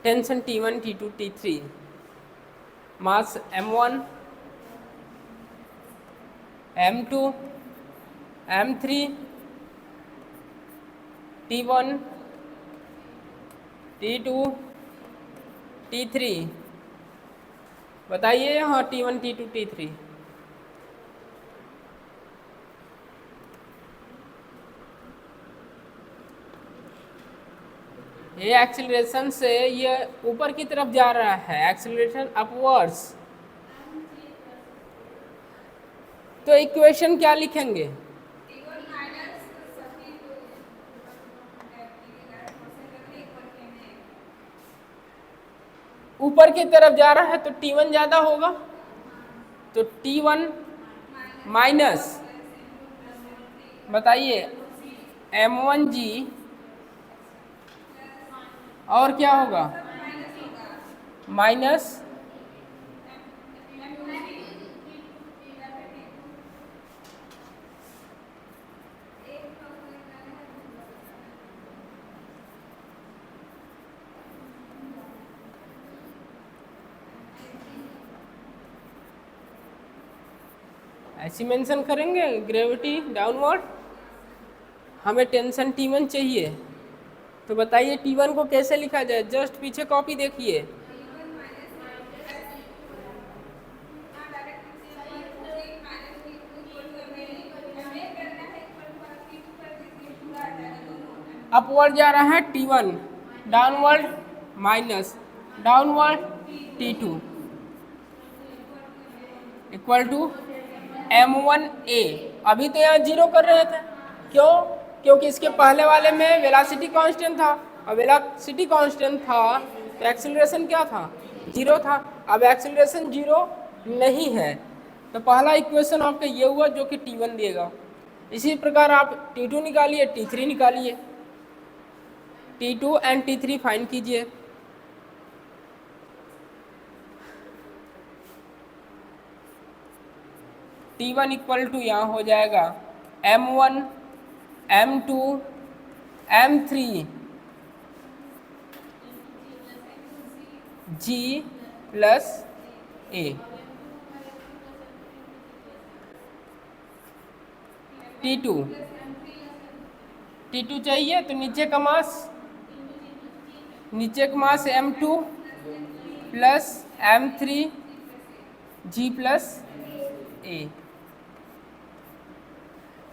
S1: tension T1 T2 T3। Mass M1 M2 M3 T1 T2 T3। बताइए हाँ, T1 T2 T3। ये एक्सीलरेशन से ये ऊपर की तरफ जा रहा है, एक्सीलरेशन अपवर्ड्स। तो इक्वेशन क्या लिखेंगे, ऊपर की तरफ जा रहा है तो T1 ज़्यादा होगा, तो T1 माइनस, बताइए M1G, और क्या होगा माइनस ऐसी मेंशन करेंगे, ग्रेविटी डाउनवर्ड। हमें टेंशन T1 चाहिए, तो बताइए T1 को कैसे लिखा जाए, जस्ट पीछे कॉपी देखिए। अपवर्ड जा रहा है T1, downward minus, downward T2 equal to M1A। अभी तो यहाँ जीरो कर रहे थे, क्यों, क्योंकि इसके पहले वाले में वेलोसिटी कांस्टेंट था, और वेलोसिटी कांस्टेंट था तो एक्सीलरेशन क्या था, जीरो था। अब एक्सीलरेशन जीरो नहीं है, तो पहला इक्वेशन आपका ये हुआ जो कि T1 देगा। इसी प्रकार आप T2 निकालिए, T3 निकालिए, T2 एंड T3 फाइंड कीजिए। T1 इक्वल टू यहाँ हो जाएगा M1 M2 M3 G plus A। T2 चाहिए तो नीचे का मास, नीचे का मास M2 plus M3 G plus A।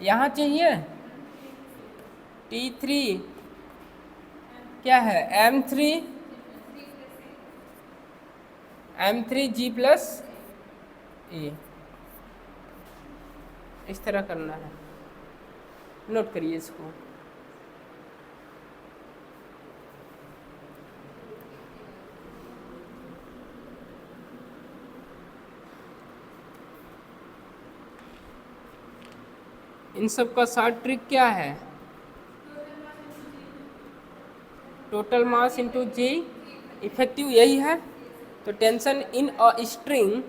S1: यहाँ चाहिए T3 क्या है, M3 G प्लस A। इस तरह करना है, नोट करिए इसको। इन सब का शॉर्ट ट्रिक क्या है? Total mass into G effective, यही है। तो tension in a string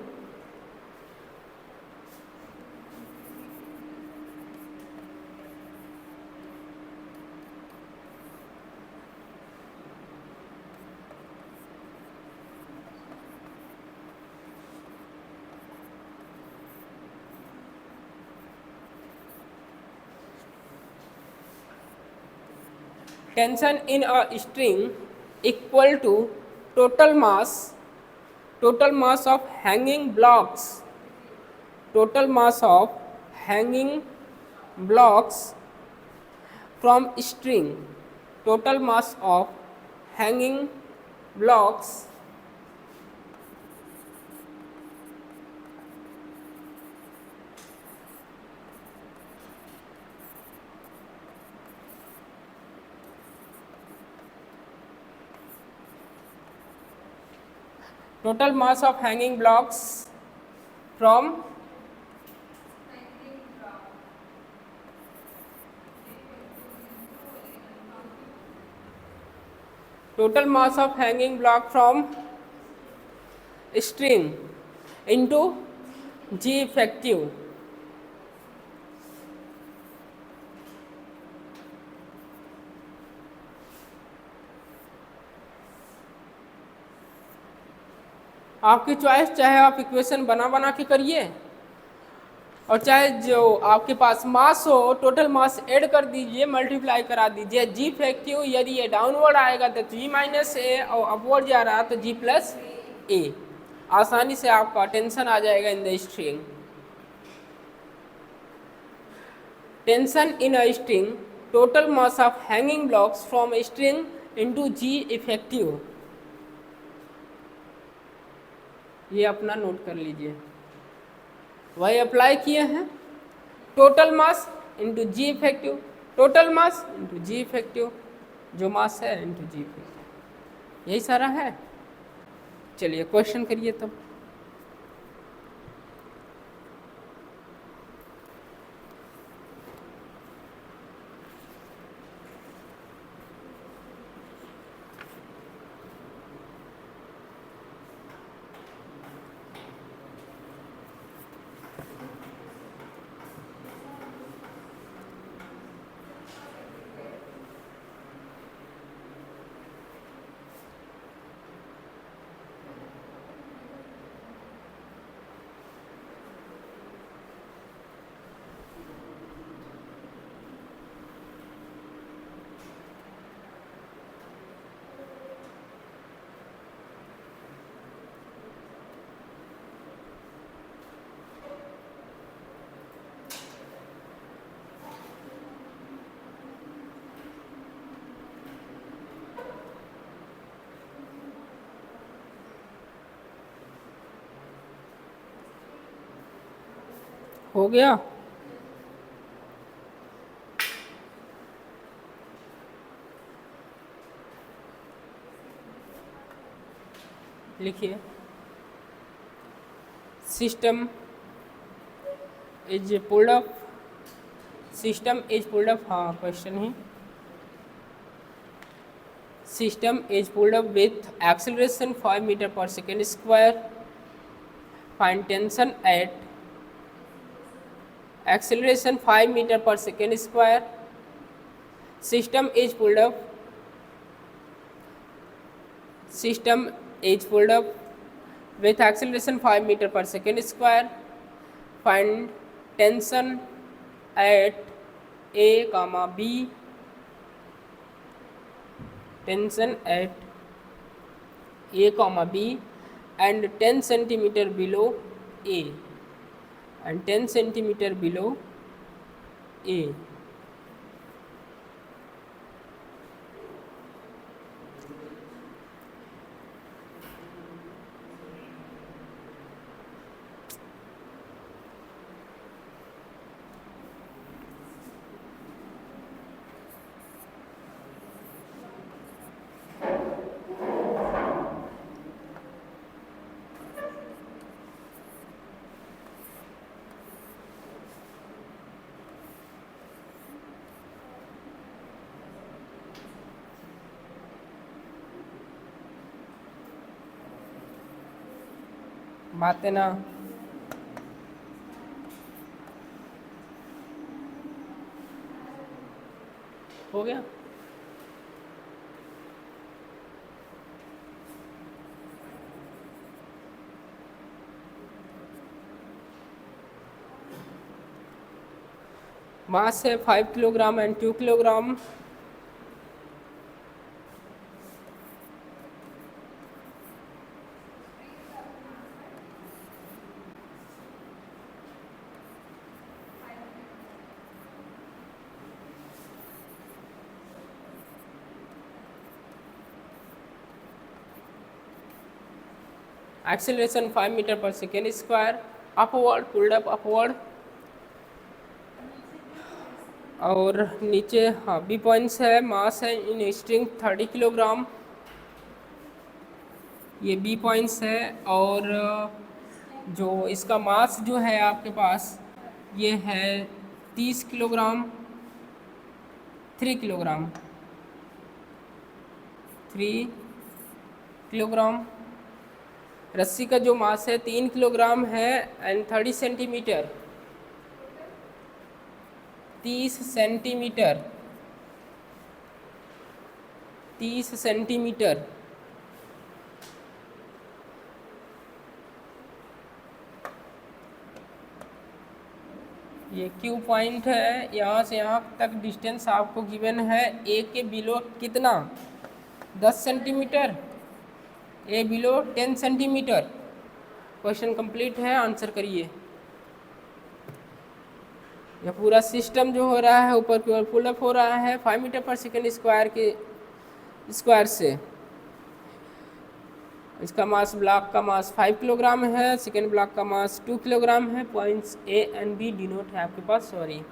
S1: tension in a string equal to total mass of hanging blocks, total mass of hanging blocks from string, total mass of hanging blocks total mass of hanging blocks from total mass of hanging block from string into G effective। आपकी choice, चाहे आप equation बना बना के करिए और चाहे जो आपके पास मास हो टोटल मास ऐड कर दीजिए, मल्टीप्लाई करा दीजिए। जी इफेक्टिव यदि ये डाउनवर्ड आएगा तो जी माइनस ए और अपवर्ड जा रहा तो जी प्लस ए। आसानी से आपका टेंशन आ जाएगा in the string. Tension in a string total mass of hanging blocks from string into G effective. ये अपना नोट कर लीजिए, वही अप्लाई किए हैं। Total mass into G effective, total mass into G effective, जो मास है इंटू जी इफेक्टिव, यही सारा है। चलिए क्वेश्चन करिए तब। हो गया? लिखिए, system is pulled up, system is pulled up, हाँ क्वेश्चन ही। System is pulled up with acceleration 5 meter पर second square, find tension at acceleration 5 meter per second square, system is pulled up with acceleration 5 meter per second square, find tension at A comma B, tension at A comma B and 10 centimeter below A and 10 centimeter below A। बातें ना। हो गया। Mass है 5 kilogram and 2 kilogram. Acceleration 5 meter पर second square. Upward, pulled up upward. और नीचे हाँ B points है। मास है इन स्ट्रिंग 30 किलोग्राम, ये बी पॉइंट्स है। और जो इसका मास जो है आपके पास ये है 30 किलोग्राम, 3 किलोग्राम, 3 किलोग्राम। रस्सी का जो मास है 3 किलोग्राम है एंड 30 सेंटीमीटर, 30 सेंटीमीटर, 30 सेंटीमीटर। ये क्यू पॉइंट है, यहाँ से यहाँ तक डिस्टेंस आपको गिवन है। ए के बिलो कितना 10 सेंटीमीटर, ए बिलो 10 सेंटीमीटर। क्वेश्चन कंप्लीट है, आंसर करिए। यह पूरा सिस्टम जो हो रहा है ऊपर की ओर पुल अप हो रहा है 5 मीटर पर सेकेंड स्क्वायर के स्क्वायर से। इसका मास, ब्लॉक का मास 5 किलोग्राम है, सेकेंड ब्लॉक का मास 2 किलोग्राम है। Points A and B denote है आपके पास, सॉरी।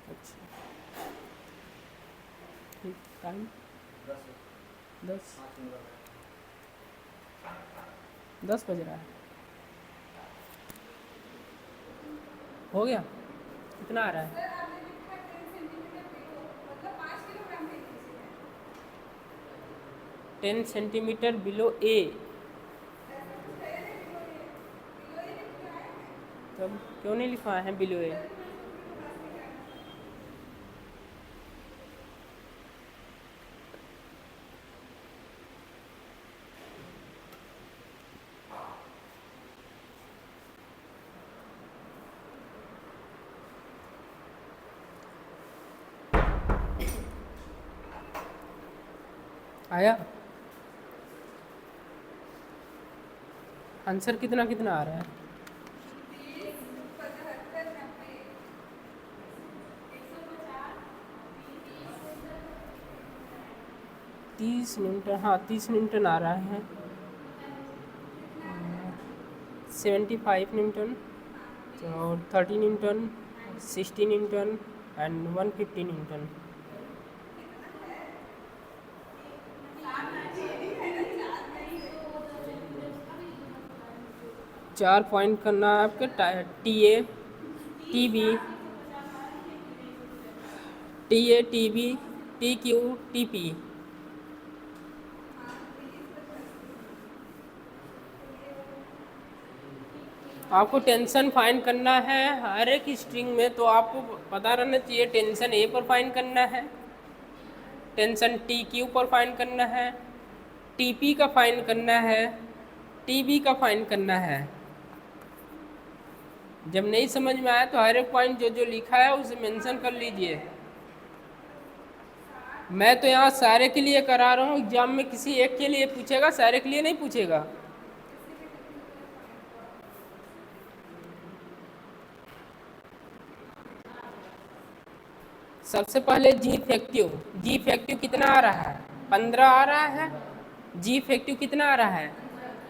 S1: अच्छा ठीक, टाइम 10 बज रहा है। हो गया, कितना आ रहा है? 10 सेंटीमीटर बिलो ए। तब क्यों नहीं लिखा है बिलो ए? आया आंसर? कितना कितना आ रहा है? 30 न्यूटन। हाँ 30 न्यूटन आ रहा है। 75 न्यूटन और 30 newton, 60 newton and 150 newton. 4 point करना है आपके। T A, T B, T A, T B, T Q, T P. आपको टेंशन फाइंड करना है हर एक स्ट्रिंग में, तो आपको पता रहना चाहिए टेंशन ए पर फाइंड करना है, टेंशन टी क्यू पर फाइंड करना है, टी पी का फाइंड करना है, टी बी का फाइंड करना है। जब नहीं समझ में आया तो हर एक पॉइंट जो जो लिखा है उसे मेंशन कर लीजिए। मैं तो यहाँ सारे के लिए करा रहा हूँ, एग्जाम में किसी एक के लिए पूछेगा, सारे के लिए नहीं पूछेगा। सबसे पहले जी इफेक्टिव कितना आ रहा है? 15 आ रहा है। जी इफेक्टिव कितना आ रहा है?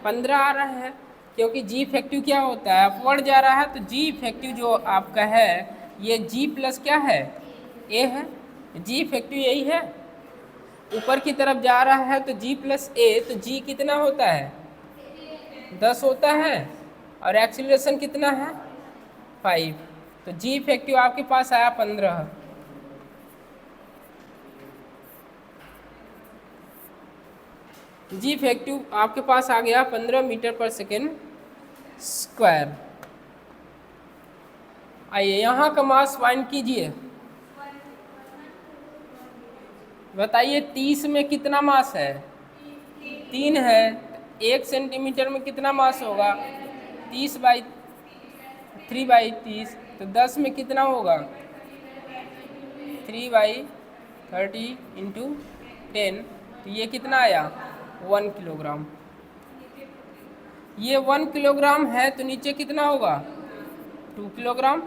S1: 15 आ रहा है। क्योंकि जी इफेक्टिव क्या होता है, अपवर्ड जा रहा है, तो जी इफेक्टिव जो आपका है ये जी प्लस क्या है, ए है। जी इफेक्टिव यही है, ऊपर की तरफ जा रहा है तो जी प्लस ए, तो जी कितना होता है? 10 होता है। और एक्सीलरेशन कितना है? 5। तो जी इफेक्टिव आपके पास आया 15। जी इफेक्टिव आपके पास आ गया 15 मीटर पर सेकेंड स्क्वायर। आइए यहाँ का मास फाइंड कीजिए। बताइए 30 में कितना मास है? 3 है। 1 सेंटीमीटर में कितना मास होगा? 3/30। तो 10 में कितना होगा? 3/30 इंटू 10। तो ये कितना आया? 1 किलोग्राम। ये 1 किलोग्राम है तो नीचे कितना होगा? 2 किलोग्राम।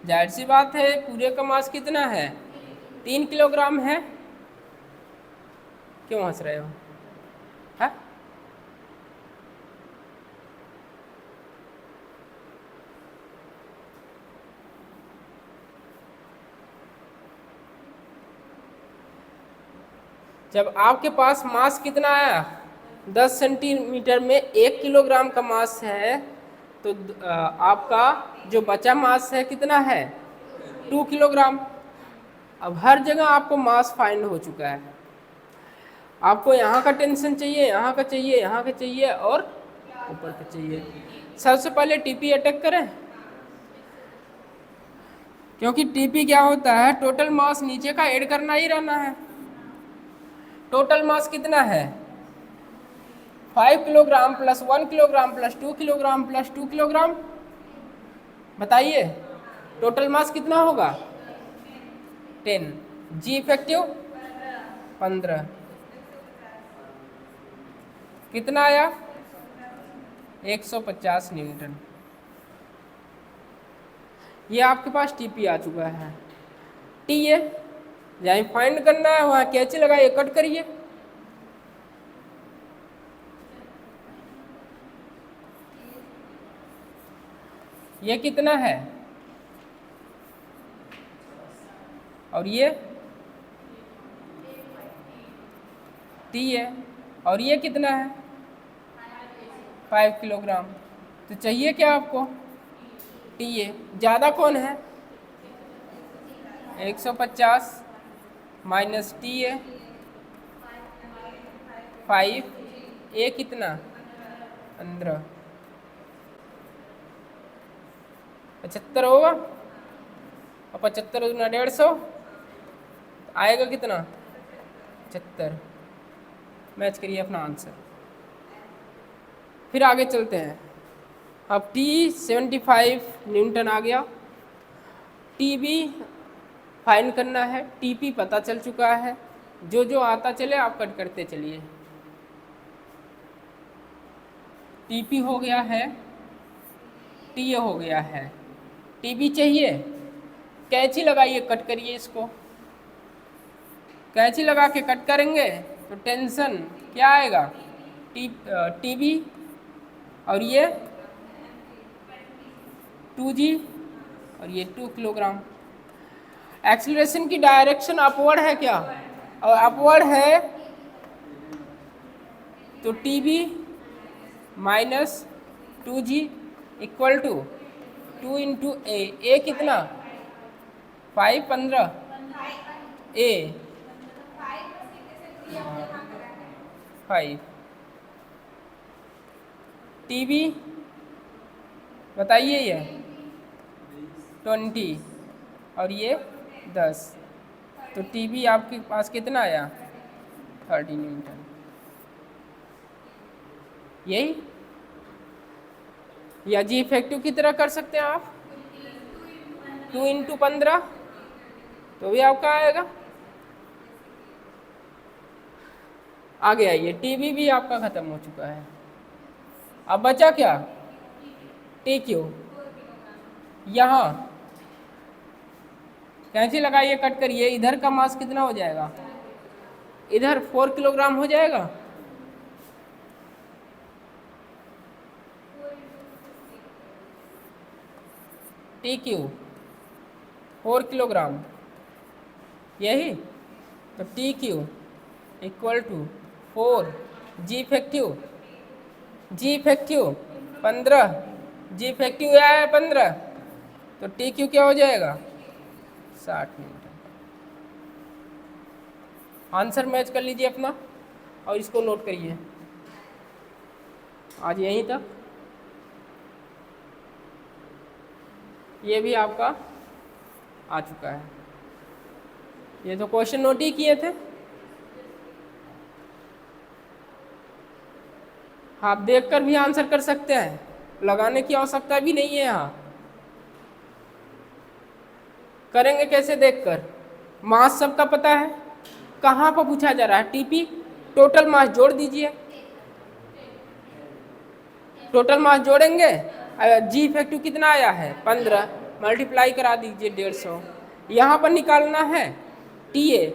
S1: जाहिर सी बात है पूरे का मास कितना है? 3 किलोग्राम है। क्यों हंस रहे हो? है? जब आपके पास मास कितना आया? 10 सेंटीमीटर में 1 किलोग्राम का मास है, तो आपका जो बचा मास है कितना है? 2 किलोग्राम। अब हर जगह आपको मास फाइंड हो चुका है। आपको यहाँ का टेंशन चाहिए, यहाँ का चाहिए, यहाँ का चाहिए और ऊपर का चाहिए। सबसे पहले टीपी अटैक करें, क्योंकि टीपी क्या होता है, टोटल मास नीचे का ऐड करना ही रहना है। टोटल मास कितना है? 5 kilogram plus 1 kilogram plus 2 kilogram plus 2 kilogram. बताइए टोटल मास कितना होगा? 10। जी इफेक्टिव 15। कितना आया? 150 न्यूटन। ये आपके पास टीपी आ चुका है। टी है, जहाँ फाइंड करना है वहाँ कैंची लगाइए, कट करिए। ये कितना है? और ये टी है। और ये कितना है? 5 किलोग्राम। तो चाहिए क्या आपको? टी है। ज़्यादा कौन है? 150 माइनस टी है 5। ए कितना? 15। 75 होगा। और 75 गुना 150 आएगा कितना? 75। मैच करिए अपना आंसर। फिर आगे चलते हैं। अब टी 75 न्यूटन आ गया। टी भी फाइंड करना है। टीपी पता चल चुका है। जो जो आता चले आप कट करते चलिए। टीपी हो गया है, टी हो गया है। टीबी चाहिए, कैंची लगाइए, कट करिए इसको। कैंची लगा के कट करेंगे तो टेंशन क्या आएगा? टीबी। और ये 2G और ये 2 किलोग्राम। एक्सीलरेशन की डायरेक्शन अपवर्ड है क्या? और अपवर्ड है तो TB minus 2G equal to 2 into A कितना? 5 15 ए 5। टीबी बताइए ये 20 और ये 10। तो टीबी आपके पास कितना आया? 30 न्यूटन। यही या जी इफेक्टिव की तरह कर सकते हैं आप, 2 इंटू 15 तो भी आपका आएगा। आगे आइए, टीबी भी आपका खत्म हो चुका है। अब बचा क्या? T Q. यहाँ कैंची लगाइए, कट करिए। इधर का मास कितना हो जाएगा? इधर 4 किलोग्राम हो जाएगा। टी क्यू 4 किलोग्राम, यही तो T Q equal to 4 G effective, G effective 15, G effective आया है 15, तो टी क्यू क्या हो जाएगा? 60 मिनट। आंसर मैच कर लीजिए अपना और इसको नोट करिए। आज यहीं तक। ये भी आपका आ चुका है। ये तो क्वेश्चन नोट ही किए थे, आप देखकर भी आंसर कर सकते हैं, लगाने की आवश्यकता भी नहीं है। यहाँ करेंगे कैसे? देखकर। मास सबका पता है, कहाँ पर पूछा जा रहा है? टीपी, टोटल मास जोड़ दीजिए। टोटल मास जोड़ेंगे, जी इफेक्टिव कितना आया है? 15, मल्टीप्लाई करा दीजिए 150। यहाँ पर निकालना है टी ए,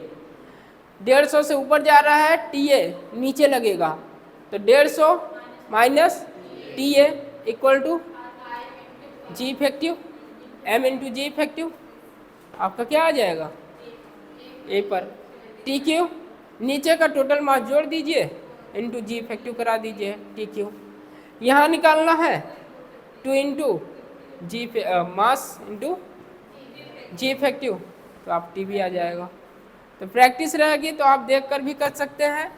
S1: 150 से ऊपर जा रहा है, टी ए नीचे लगेगा, तो 150 minus T A equal to G effective, M into G effective. आपका क्या आ जाएगा? ए पर टी क्यू, नीचे का टोटल मास जोड़ दीजिए, इंटू जी इफेक्टिव करा दीजिए टी क्यू। यहाँ निकालना है 2 इंटू जी मास इंटू जी इफेक्टिव, तो आप टी भी आ जाएगा। तो प्रैक्टिस रहेगी तो आप देखकर भी कर सकते हैं,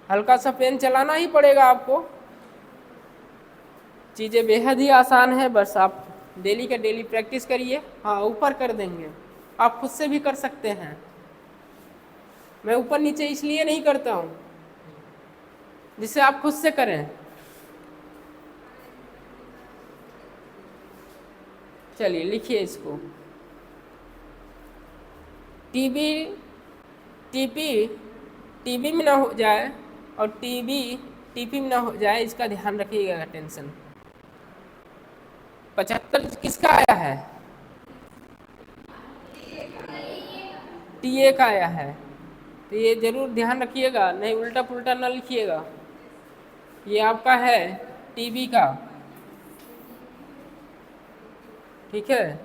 S1: हल्का सा पेन चलाना ही पड़ेगा आपको। चीज़ें बेहद ही आसान है, बस आप डेली का डेली प्रैक्टिस करिए। हाँ, ऊपर कर देंगे, आप खुद से भी कर सकते हैं। मैं ऊपर नीचे इसलिए नहीं करता हूँ जिससे आप खुद से करें। चलिए लिखिए इसको। टीबी टीपी टीबी में ना हो जाए और टीबी टीपी में ना हो जाए, इसका ध्यान रखिएगा। टेंशन 75 किसका आया है? टीए का आया है, तो ये जरूर ध्यान रखिएगा, नहीं उल्टा पुल्टा ना लिखिएगा। ये आपका है टीबी का, ठीक है,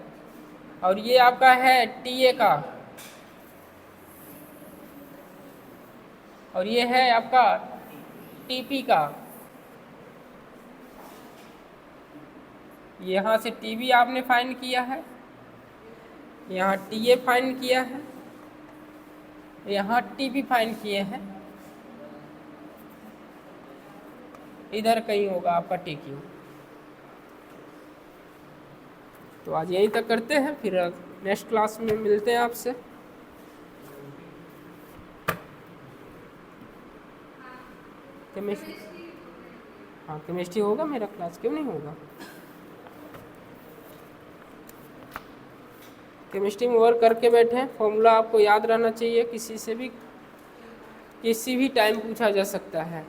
S1: और ये आपका है टीए का, और ये है आपका टीपी का। यहाँ से टीबी आपने फाइंड किया है, यहाँ टीए फाइंड किया है, यहाँ टीपी फाइंड किए हैं, इधर कहीं होगा आपका टीक्यू। तो आज यहीं तक करते हैं, फिर नेक्स्ट क्लास में मिलते हैं आपसे। केमिस्ट्री, हाँ केमिस्ट्री होगा मेरा क्लास, क्यों नहीं होगा। केमिस्ट्री में वर्क करके बैठे, फॉर्मूला आपको याद रहना चाहिए, किसी से भी किसी भी टाइम पूछा जा सकता है।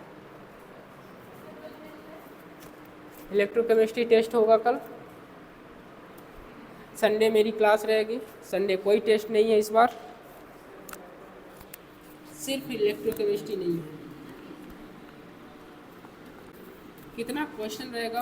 S1: इलेक्ट्रोकेमिस्ट्री टेस्ट होगा कल, संडे मेरी क्लास रहेगी। संडे कोई टेस्ट नहीं है इस बार, सिर्फ इलेक्ट्रोकेमिस्ट्री नहीं है। कितना क्वेश्चन रहेगा?